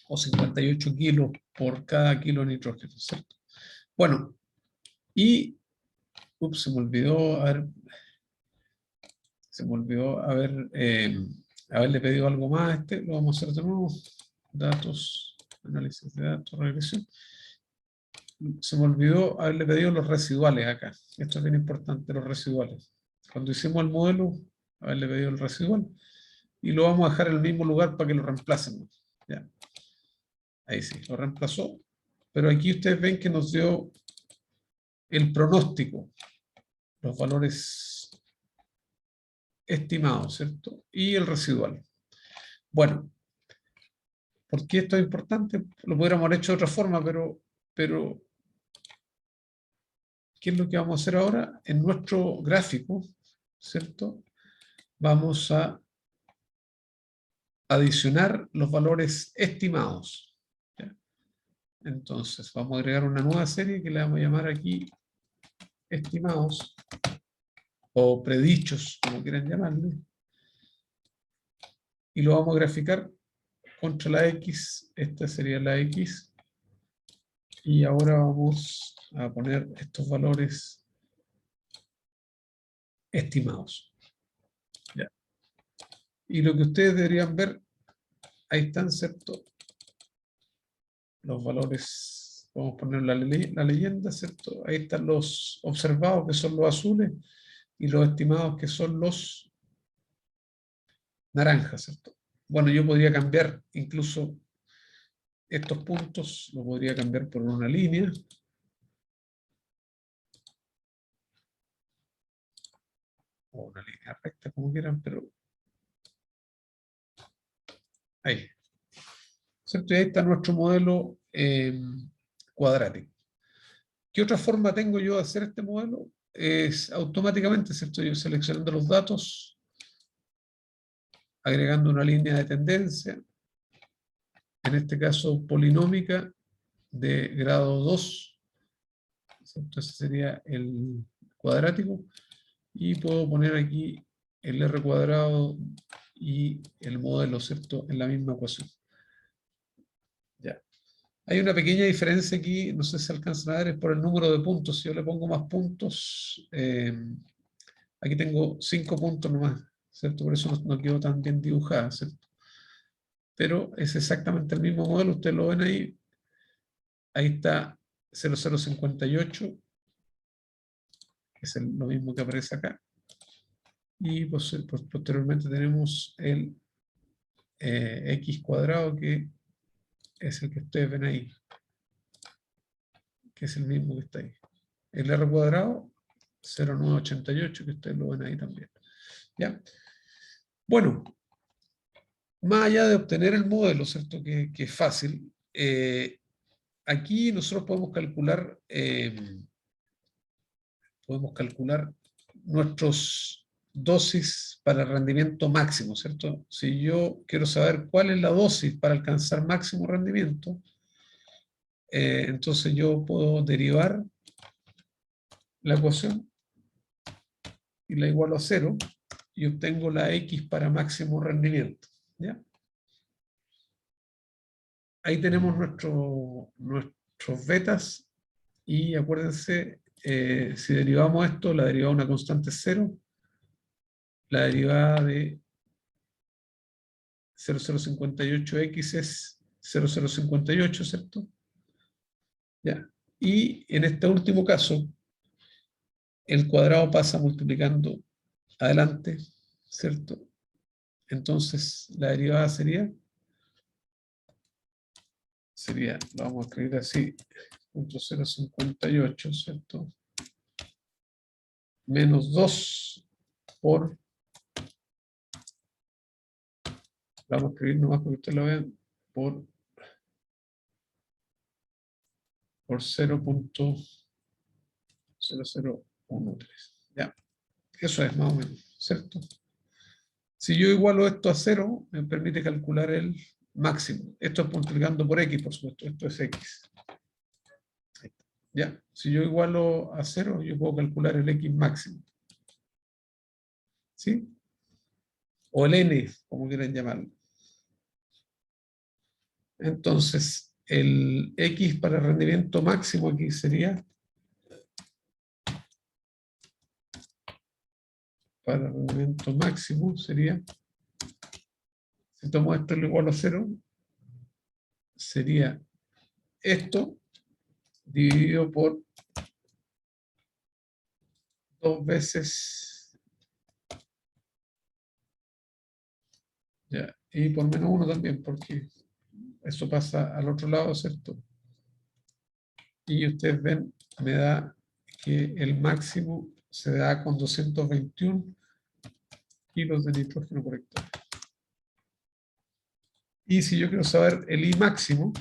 O 58 kilos por cada kilo de nitrógeno, ¿cierto? Bueno, y se me olvidó, haberle pedido algo más a este, lo vamos a hacer de nuevo. Datos, análisis de datos, regresión. Se me olvidó haberle pedido los residuales acá. Esto es bien importante, los residuales. Cuando hicimos el modelo, haberle pedido el residual. Y lo vamos a dejar en el mismo lugar para que lo reemplacen. ¿Ya? Ahí sí, lo reemplazó. Pero aquí ustedes ven que nos dio el pronóstico, los valores estimados, ¿cierto? Y el residual. Bueno, ¿por qué esto es importante? Lo pudiéramos haber hecho de otra forma, pero ¿qué es lo que vamos a hacer ahora? En nuestro gráfico, ¿cierto? Vamos a adicionar los valores estimados. ¿Ya? Entonces, vamos a agregar una nueva serie que le vamos a llamar aquí estimados o predichos, como quieran llamarle. Y lo vamos a graficar contra la X. Esta sería la X. Y ahora vamos a poner estos valores estimados. ¿Ya? Y lo que ustedes deberían ver ahí están, ¿cierto? Los valores, vamos a poner la leyenda, ¿cierto? Ahí están los observados, que son los azules, y los estimados, que son los naranjas, ¿cierto? Bueno, yo podría cambiar incluso estos puntos, lo podría cambiar por una línea. O una línea recta, como quieran, pero ahí. ¿Cierto? Y ahí está nuestro modelo cuadrático. ¿Qué otra forma tengo yo de hacer este modelo? Es automáticamente, ¿cierto? Yo seleccionando los datos, agregando una línea de tendencia, en este caso polinómica de grado 2, ¿cierto? Ese sería el cuadrático, y puedo poner aquí el R cuadrado y el modelo, ¿cierto? En la misma ecuación. Ya. Hay una pequeña diferencia aquí, no sé si alcanzan a ver, es por el número de puntos. Si yo le pongo más puntos, aquí tengo 5 puntos nomás, ¿cierto? Por eso no quedó tan bien dibujada, ¿cierto? Pero es exactamente el mismo modelo, ustedes lo ven ahí. Ahí está 0058, que es lo mismo que aparece acá. Y pues, posteriormente tenemos el x cuadrado, que es el que ustedes ven ahí, que es el mismo que está ahí. El r cuadrado, 0988, que ustedes lo ven ahí también. ¿Ya? Bueno, más allá de obtener el modelo, ¿cierto? Que es fácil, aquí nosotros podemos calcular nuestros dosis para el rendimiento máximo, ¿cierto? Si yo quiero saber cuál es la dosis para alcanzar máximo rendimiento, entonces yo puedo derivar la ecuación y la igualo a 0 y obtengo la X para máximo rendimiento, ¿ya? Ahí tenemos nuestros betas, y acuérdense, si derivamos esto, la derivada de una constante es 0, la derivada de 0058x es 0058, ¿cierto? Ya. Y en este último caso, el cuadrado pasa multiplicando adelante, ¿cierto? Entonces, la derivada sería, lo vamos a escribir así, 0.058, ¿cierto? Menos 2 por, lo vamos a escribir nomás para que ustedes lo vean, por 0.0013. Ya, eso es más o menos, ¿cierto? Si yo igualo esto a 0, me permite calcular el máximo. Esto es multiplicando por x, por supuesto. Esto es x. Ya, si yo igualo a 0, yo puedo calcular el x máximo. ¿Sí? O el n, como quieran llamarlo. Entonces, el x para rendimiento máximo aquí sería, para rendimiento máximo sería, si tomo esto lo igual a 0, sería esto dividido por 2 veces, ya, y por menos 1 también, porque eso pasa al otro lado, ¿cierto? Y ustedes ven, me da que el máximo se da con 221 kilos de nitrógeno por hectárea. Y si yo quiero saber el I máximo,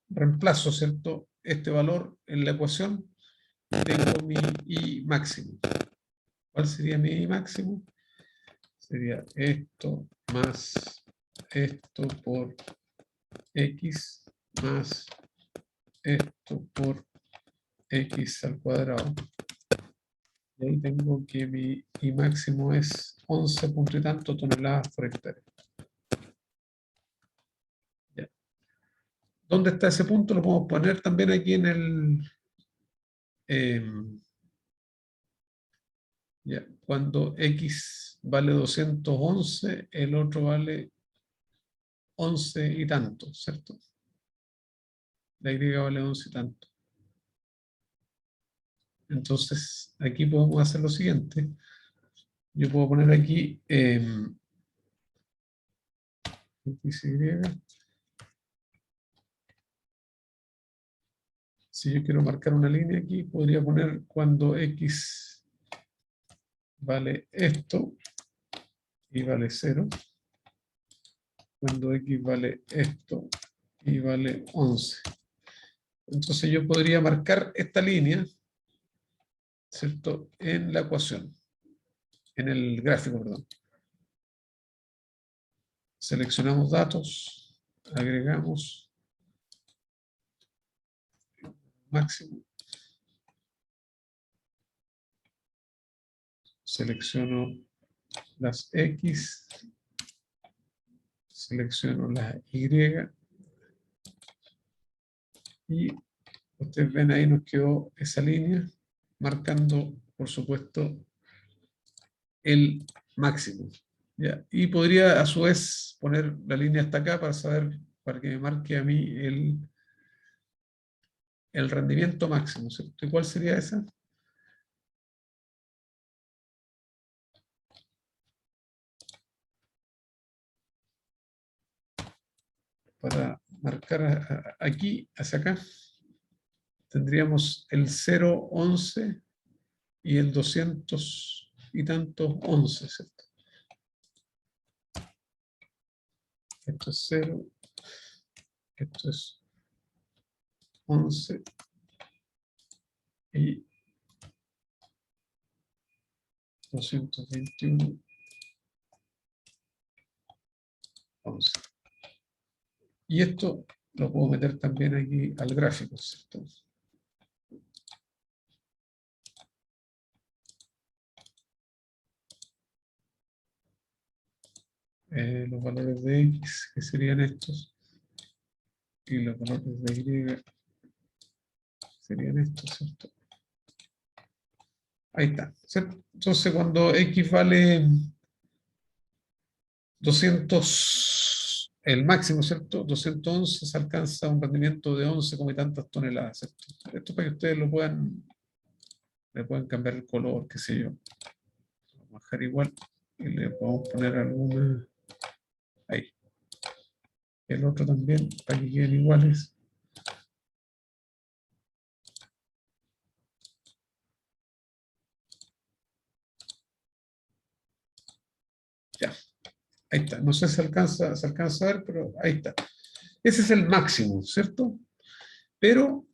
reemplazo, ¿cierto?, este valor en la ecuación, tengo mi I máximo. ¿Cuál sería mi I máximo? Sería esto más esto por X más esto por X al cuadrado. Y ahí tengo que mi I máximo es 11 punto y tanto toneladas por hectárea. Ya. ¿Dónde está ese punto? Lo podemos poner también aquí en el... ya, cuando X vale 211, el otro vale 11 y tanto, ¿cierto? La Y vale 11 y tanto. Entonces, aquí podemos hacer lo siguiente. Yo puedo poner aquí XY. Si yo quiero marcar una línea aquí, podría poner cuando X vale esto y vale 0. Cuando X vale esto y vale 11. Entonces yo podría marcar esta línea, ¿cierto?, en la ecuación, en el gráfico, perdón. Seleccionamos datos, agregamos máximo, selecciono las X, selecciono las Y, y ustedes ven ahí nos quedó esa línea, marcando, por supuesto, el máximo. ¿Ya? Y podría a su vez poner la línea hasta acá para saber, para que me marque a mí el rendimiento máximo, ¿cierto? ¿Y cuál sería esa? Para marcar aquí, hacia acá, tendríamos el 0,11 y el 200 y tantos 11, ¿cierto? Esto es 0, esto es 11 y 221, 11. Y esto lo puedo meter también aquí al gráfico, ¿cierto? Los valores de X, que serían estos, y los valores de Y serían estos, ¿cierto? Ahí está, ¿cierto? Entonces cuando X vale 200, el máximo, ¿cierto? 211, se alcanza un rendimiento de 11 como y tantas toneladas, ¿cierto? Esto para que ustedes lo puedan, le pueden cambiar el color, qué sé yo. Vamos a bajar igual y le podemos poner alguna ahí. El otro también, para que queden iguales. Ya, ahí está. No sé si se alcanza a ver, pero ahí está. Ese es el máximo, ¿cierto? Pero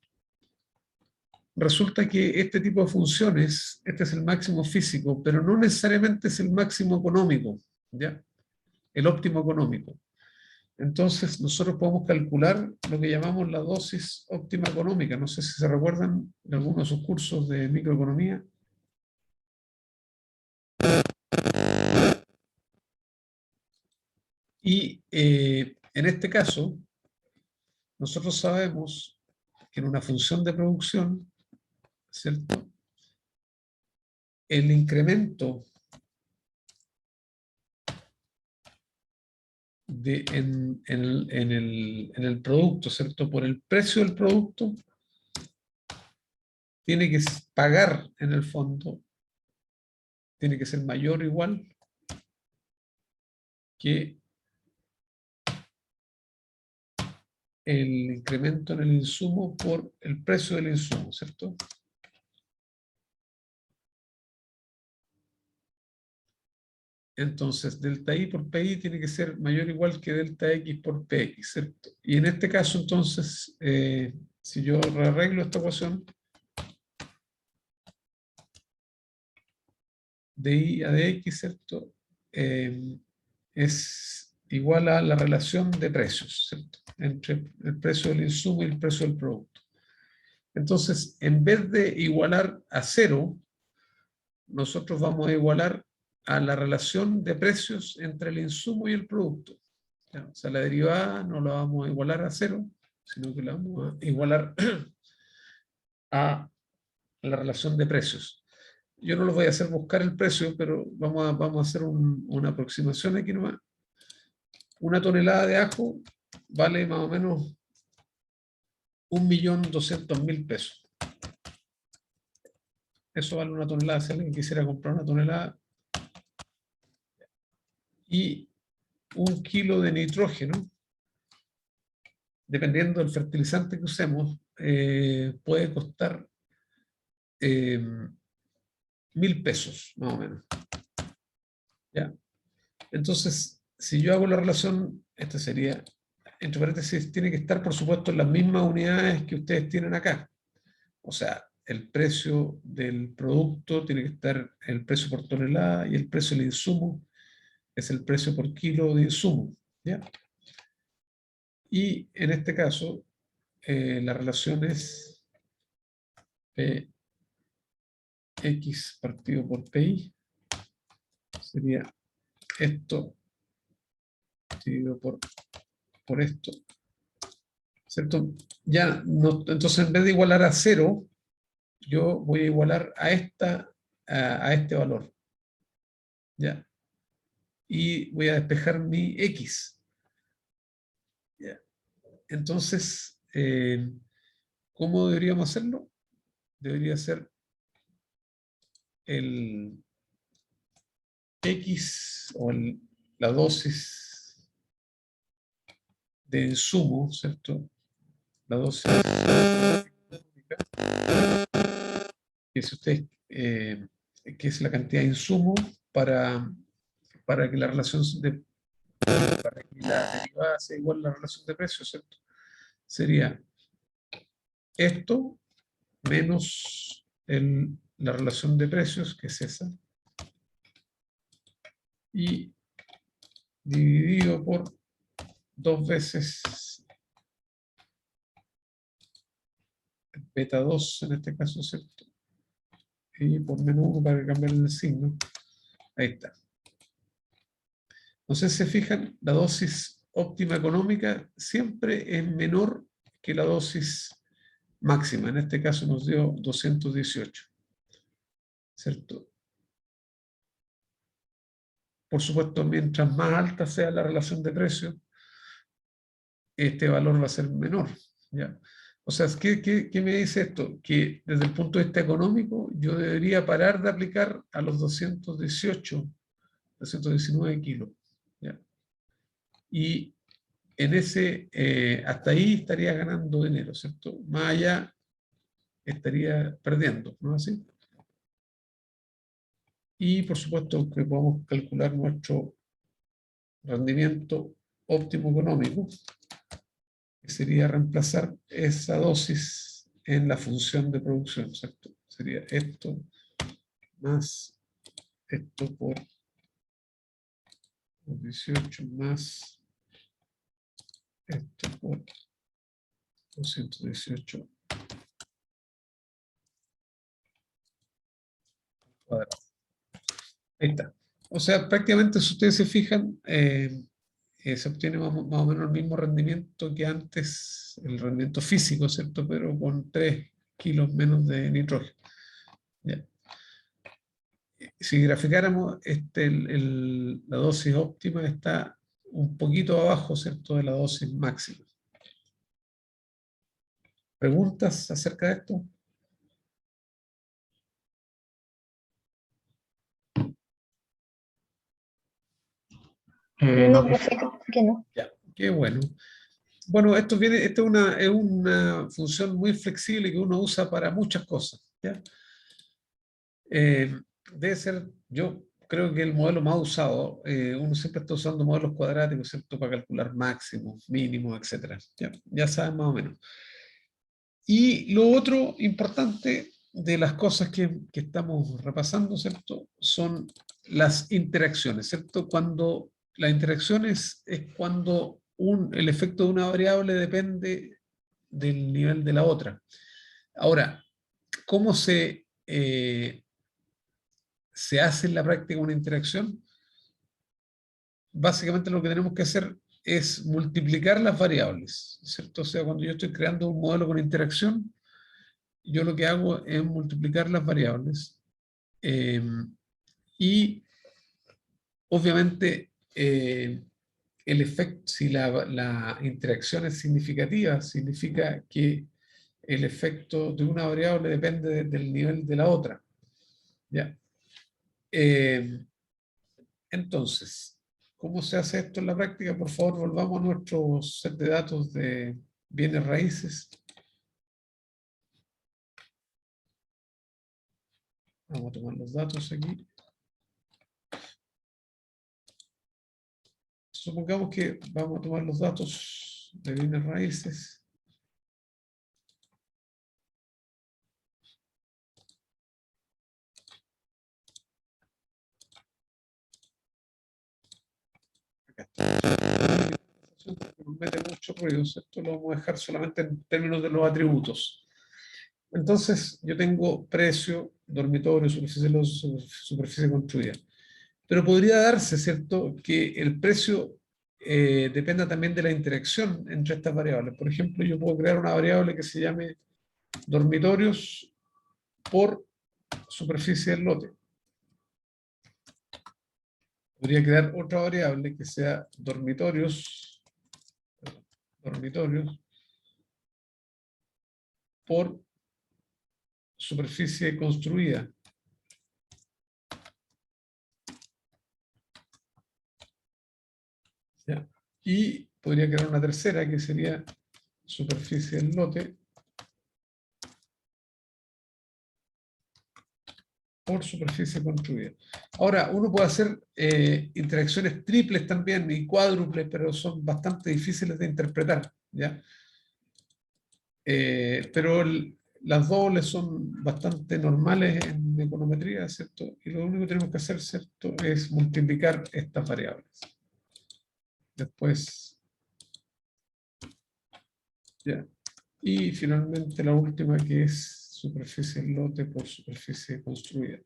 resulta que este tipo de funciones, este es el máximo físico, pero no necesariamente es el máximo económico, ¿ya? El óptimo económico. Entonces, nosotros podemos calcular lo que llamamos la dosis óptima económica. No sé si se recuerdan de algunos de sus cursos de microeconomía. Y en este caso, nosotros sabemos que en una función de producción, ¿cierto?, el incremento en el producto, ¿cierto?, por el precio del producto, tiene que pagar en el fondo, tiene que ser mayor o igual que el incremento en el insumo por el precio del insumo, ¿cierto? Entonces, delta I por PI tiene que ser mayor o igual que delta X por PX, ¿cierto? Y en este caso, entonces, si yo rearreglo esta ecuación, de I a de X, ¿cierto? Es igual a la relación de precios, ¿cierto?, entre el precio del insumo y el precio del producto. Entonces, en vez de igualar a 0, nosotros vamos a igualar a la relación de precios entre el insumo y el producto. ¿Ya? O sea, la derivada no la vamos a igualar a 0, sino que la vamos a igualar a la relación de precios. yo no los voy a hacer buscar el precio, pero vamos a hacer una aproximación aquí nomás. Una tonelada de ajo vale más o menos 1.200.000 pesos. Eso vale una tonelada. Si alguien quisiera comprar una tonelada, y 1 kilo de nitrógeno, dependiendo del fertilizante que usemos, puede costar 1.000 pesos, más o menos. ¿Ya? Entonces, si yo hago la relación, esta sería, entre paréntesis, tiene que estar, por supuesto, en las mismas unidades que ustedes tienen acá. O sea, el precio del producto tiene que estar el precio por tonelada, y el precio del insumo es el precio por kilo de insumo. ¿Ya? Y en este caso, la relación es Px partido por Pi, sería esto dividido por esto, ¿cierto? Ya no, entonces, en vez de igualar a 0, yo voy a igualar a este valor, ¿ya? Y voy a despejar mi x, ¿ya? Entonces, ¿cómo deberíamos hacerlo? Debería ser el x, o la dosis de insumo, ¿cierto? La dosis, que si ustedes, que es la cantidad de insumo para que la relación para que la derivada sea igual a la relación de precios, ¿cierto? Sería esto menos la relación de precios, que es esa, y dividido por 2 veces beta 2 en este caso, ¿cierto? Y por menos 1 para cambiar el signo. Ahí está. No sé si se fijan, la dosis óptima económica siempre es menor que la dosis máxima. En este caso nos dio 218, ¿cierto? Por supuesto, mientras más alta sea la relación de precios, este valor va a ser menor, ¿ya? O sea, ¿qué me dice esto? Que desde el punto de vista económico, yo debería parar de aplicar a los 218, 219 kilos, ¿ya? Y hasta ahí estaría ganando dinero, ¿cierto? Más allá estaría perdiendo, ¿no es así? Y por supuesto que podemos calcular nuestro rendimiento óptimo económico, que sería reemplazar esa dosis en la función de producción, ¿cierto? Sería esto más esto por 18 más esto por 218 cuadrado. Ahí está. O sea, prácticamente, si ustedes se fijan, se obtiene más o menos el mismo rendimiento que antes, el rendimiento físico, ¿cierto? Pero con 3 kilos menos de nitrógeno. ¿Ya? Si graficáramos, la dosis óptima está un poquito abajo, ¿cierto?, de la dosis máxima. ¿Preguntas acerca de esto? No, No, profe, creo que no. Ya, qué bueno. Bueno, esto es una función muy flexible que uno usa para muchas cosas, ¿ya? Debe ser, yo creo que el modelo más usado, uno siempre está usando modelos cuadráticos, ¿cierto?, para calcular máximos, mínimos, etc. Ya saben más o menos. Y lo otro importante de las cosas que estamos repasando, ¿cierto?, son las interacciones, ¿cierto? Cuando las interacciones es cuando el efecto de una variable depende del nivel de la otra. Ahora, ¿cómo se hace en la práctica una interacción? Básicamente lo que tenemos que hacer es multiplicar las variables, ¿cierto? O sea, cuando yo estoy creando un modelo con interacción, yo lo que hago es multiplicar las variables Y obviamente el efecto, si la interacción es significativa, significa que el efecto de una variable depende del nivel de la otra. ¿Ya? Entonces, ¿cómo se hace esto en la práctica? Por favor, volvamos a nuestro set de datos de bienes raíces. Vamos a tomar los datos aquí. Supongamos que vamos a tomar los datos de bienes raíces. Acá está. Nos mete mucho ruido, ¿cierto? Lo vamos a dejar solamente en términos de los atributos. Entonces, yo tengo precio, dormitorio, superficie construida. Pero podría darse, ¿cierto?, que el precio dependa también de la interacción entre estas variables. Por ejemplo, yo puedo crear una variable que se llame dormitorios por superficie del lote. Podría crear otra variable que sea dormitorios por superficie construida. ¿Ya? Y podría crear una tercera que sería superficie del lote por superficie construida. Ahora, uno puede hacer interacciones triples también y cuádruples, pero son bastante difíciles de interpretar, ¿ya? Pero las dobles son bastante normales en econometría, ¿cierto? Y lo único que tenemos que hacer, ¿cierto?, es multiplicar estas variables. Después, ¿ya? Y finalmente la última, que es superficie del lote por superficie construida.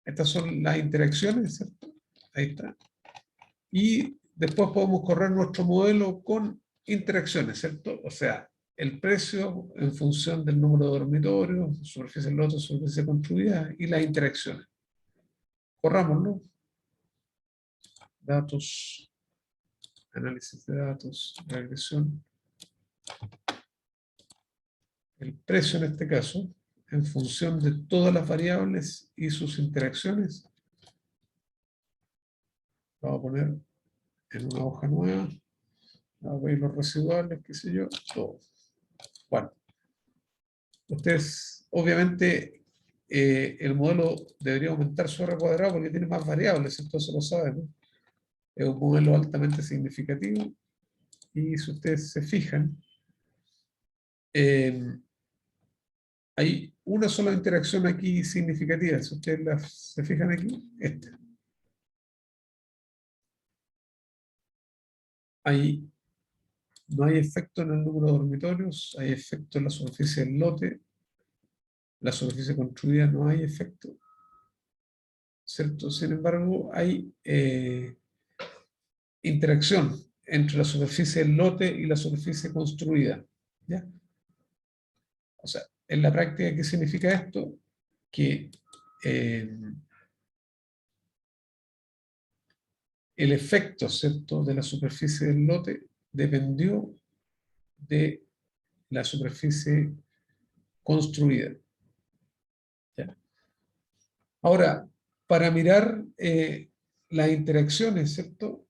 Estas son las interacciones, ¿cierto? Ahí está. Y después podemos correr nuestro modelo con interacciones, ¿cierto? O sea, el precio en función del número de dormitorios, superficie del lote, superficie construida y las interacciones. Corrámoslo. Datos, análisis de datos, regresión. El precio en este caso, en función de todas las variables y sus interacciones, lo voy a poner en una hoja nueva. Vamos a ver los residuales, qué sé yo, todo. Bueno, ustedes, obviamente, el modelo debería aumentar su R cuadrado porque tiene más variables, entonces lo saben, ¿no? Es un modelo altamente significativo y si ustedes se fijan, hay una sola interacción aquí significativa. Si ustedes se fijan aquí, esta. No hay efecto en el número de dormitorios, hay efecto en la superficie del lote, la superficie construida no hay efecto, ¿cierto? Sin embargo, hay interacción entre la superficie del lote y la superficie construida, ¿ya? O sea, en la práctica, ¿qué significa esto? Que el efecto, ¿cierto?, de la superficie del lote dependió de la superficie construida, ¿ya? Ahora, para mirar las interacciones, ¿cierto?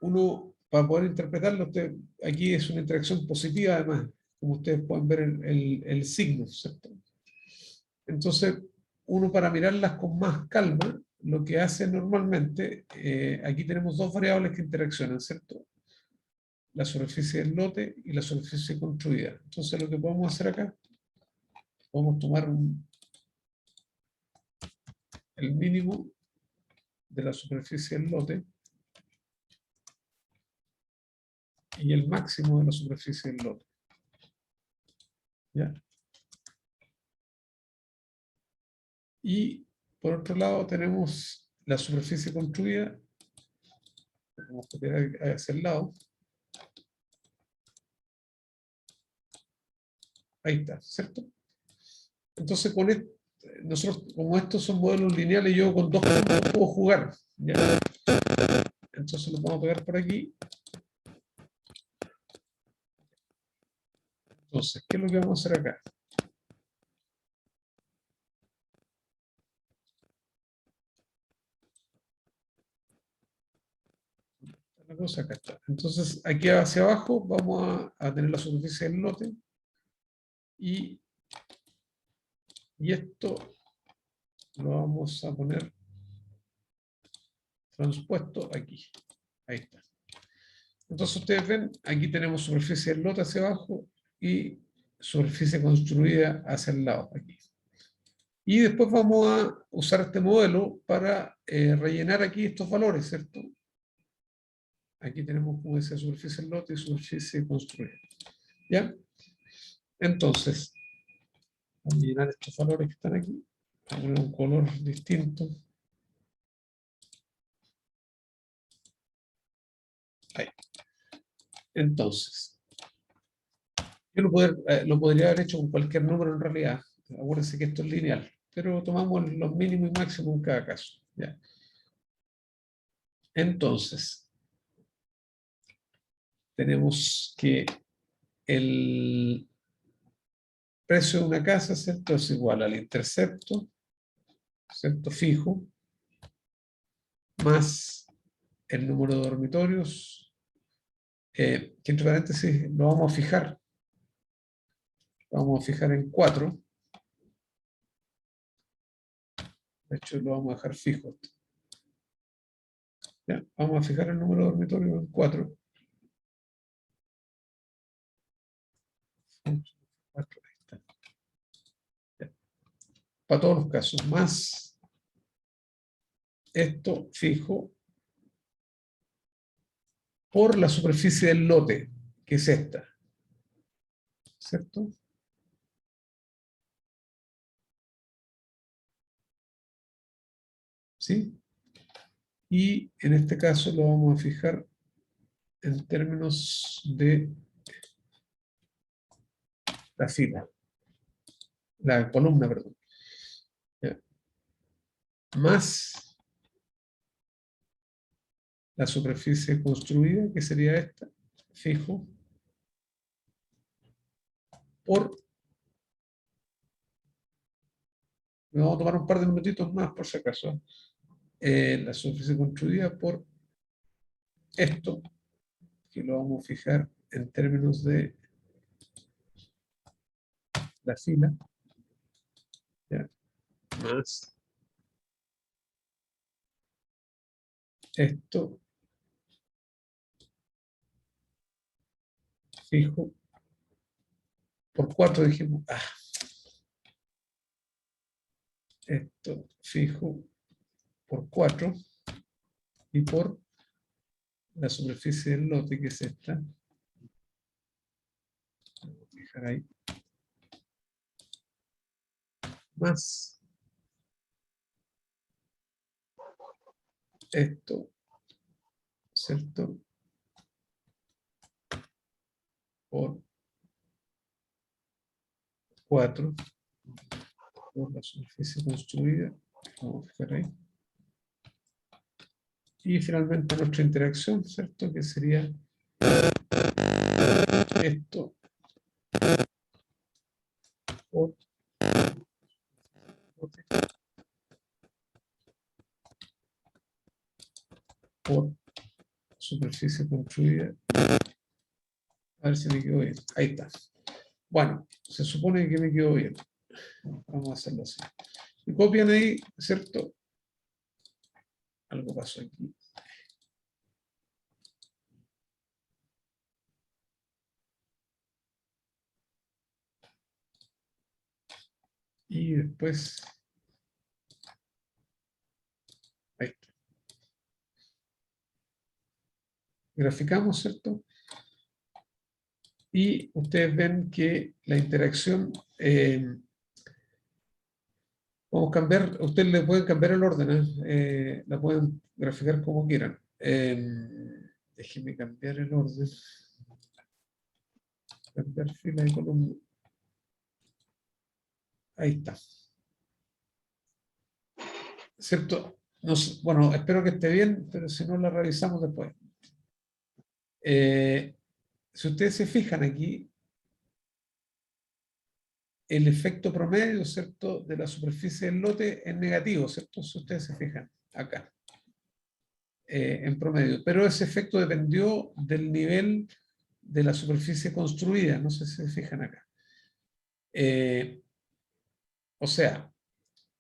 Uno, para poder interpretarlo, aquí es una interacción positiva además, como ustedes pueden ver el signo, ¿cierto? Entonces, uno para mirarlas con más calma, lo que hace normalmente, aquí tenemos dos variables que interaccionan, ¿cierto? La superficie del lote y la superficie construida. Entonces, lo que podemos hacer acá, podemos tomar el mínimo de la superficie del lote y el máximo de la superficie del lote. ¿Ya? Y por otro lado tenemos la superficie construida, vamos a copiar hacia el lado. Ahí está, ¿cierto? Entonces nosotros, como estos son modelos lineales, yo con dos comandos puedo jugar, ¿ya? Entonces lo vamos a pegar por aquí. Entonces, ¿qué es lo que vamos a hacer acá? La cosa acá está. Entonces, aquí hacia abajo vamos a tener la superficie del lote y esto lo vamos a poner transpuesto aquí. Ahí está. Entonces ustedes ven, aquí tenemos superficie del lote hacia abajo y superficie construida hacia el lado, aquí. Y después vamos a usar este modelo para rellenar aquí estos valores, ¿cierto? Aquí tenemos, como decía, superficie del lote y superficie construida. ¿Ya? Entonces, vamos a llenar estos valores que están aquí. Vamos a poner un color distinto. Ahí. Entonces, yo lo podría haber hecho con cualquier número en realidad. Acuérdense que esto es lineal, pero tomamos los mínimos y máximos en cada caso. ¿Ya? Entonces, tenemos que el precio de una casa, ¿cierto? Es igual al intercepto, ¿cierto? Fijo, más el número de dormitorios, que entre paréntesis lo vamos a fijar. Lo vamos a fijar en 4. De hecho, lo vamos a dejar fijo. ¿Ya? Vamos a fijar el número de dormitorios en 4. Para todos los casos, más esto fijo por la superficie del lote, que es esta, ¿cierto? ¿Sí? Y en este caso lo vamos a fijar en términos de la fila, la columna, perdón. ¿Ya? Más la superficie construida, que sería esta, fijo, por... Me vamos a tomar un par de minutitos más por si acaso. La superficie construida por esto, que lo vamos a fijar en términos de la fila, ¿ya? Más esto fijo por 4, dijimos, esto fijo por 4 y por la superficie del lote, que es esta. Voy a fijar ahí. Más esto, ¿cierto? Por 4 por la superficie construida. Vamos a fijar ahí. Y finalmente nuestra interacción, ¿cierto? Que sería esto por superficie construida. A ver si me quedó bien. Ahí está. Bueno, se supone que me quedó bien. Vamos a hacerlo así. Y copian ahí, ¿cierto? Algo pasó aquí. Y después... Ahí está. Graficamos, ¿cierto? Y ustedes ven que la interacción... vamos a cambiar, ustedes le pueden cambiar el orden, la pueden graficar como quieran. Déjenme cambiar el orden. Cambiar fila y columna. Ahí está. ¿cierto? Bueno, espero que esté bien, pero si no la revisamos después. Si ustedes se fijan aquí, el efecto promedio, ¿cierto?, de la superficie del lote es negativo, ¿cierto? Si ustedes se fijan acá, en promedio. Pero ese efecto dependió del nivel de la superficie construida, no sé si se fijan acá. O sea,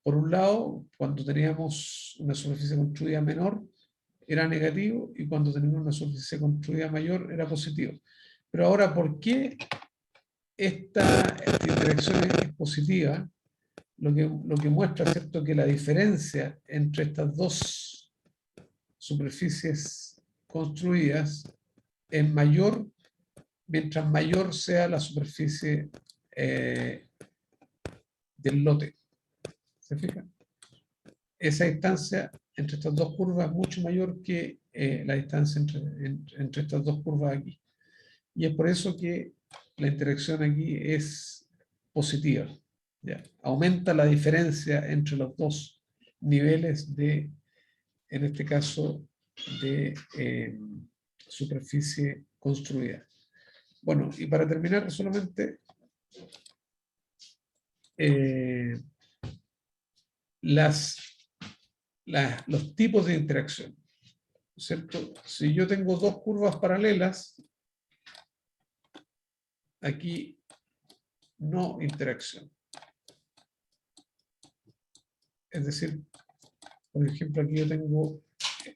por un lado, cuando teníamos una superficie construida menor, era negativo, y cuando teníamos una superficie construida mayor, era positivo. Pero ahora, ¿por qué esta interacción es positiva? Lo que muestra, ¿cierto?, que la diferencia entre estas dos superficies construidas es mayor mientras mayor sea la superficie del lote. ¿Se fijan? Esa distancia entre estas dos curvas es mucho mayor que la distancia entre estas dos curvas aquí. Y es por eso que la interacción aquí es positiva. ¿Ya? Aumenta la diferencia entre los dos niveles de, en este caso, de superficie construida. Bueno, y para terminar, solamente los tipos de interacción, ¿cierto? Si yo tengo dos curvas paralelas, aquí no interacción. Es decir, por ejemplo, aquí yo tengo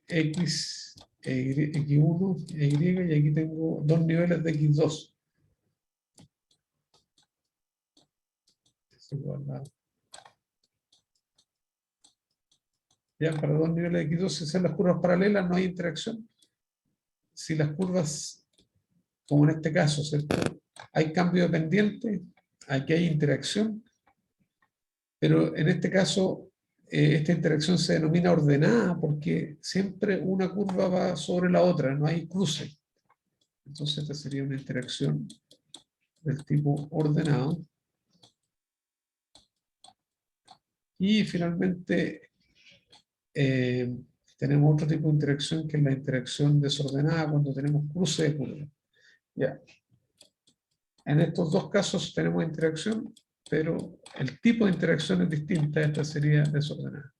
X, X1, Y, y aquí tengo dos niveles de X2. Es igual a... Ya, para dos niveles de X2, si son las curvas paralelas, no hay interacción. Si las curvas, como en este caso, ¿cierto?, hay cambio de pendiente, aquí hay interacción, pero en este caso esta interacción se denomina ordenada porque siempre una curva va sobre la otra, no hay cruce. Entonces esta sería una interacción del tipo ordenado. Y finalmente tenemos otro tipo de interacción, que es la interacción desordenada, cuando tenemos cruce de curvas. Ya. En estos dos casos tenemos interacción, pero el tipo de interacción es distinta. Esta sería desordenada.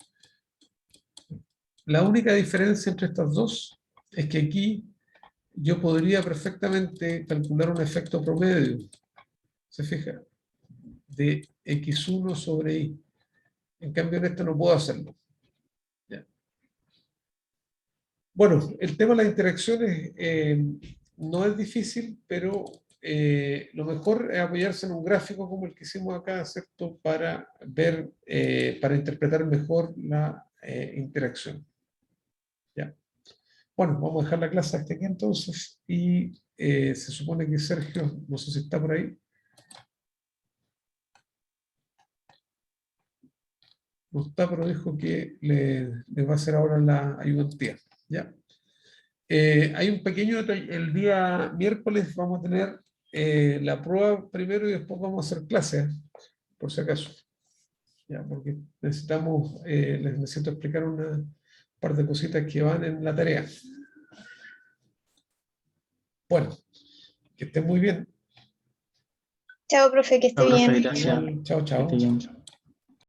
La única diferencia entre estas dos es que aquí yo podría perfectamente calcular un efecto promedio, ¿se fija?, de X1 sobre Y. En cambio, en esto no puedo hacerlo. ¿Ya? Bueno, el tema de las interacciones no es difícil, pero lo mejor es apoyarse en un gráfico como el que hicimos acá, ¿cierto?, para ver, para interpretar mejor la interacción. ¿Ya? Bueno, vamos a dejar la clase hasta aquí entonces, y se supone que Sergio, no sé si está por ahí. No está, pero dijo que le va a hacer ahora la ayudantía. ¿Ya? Hay un pequeño detalle. El día miércoles vamos a tener la prueba primero y después vamos a hacer clases, por si acaso. ¿Ya? Porque necesitamos, les necesito explicar una par de cositas que van en la tarea. Bueno, que estén muy bien. Chao, profe, que esté Chao, profe, bien. gracias. Chao, Que esté chao. bien.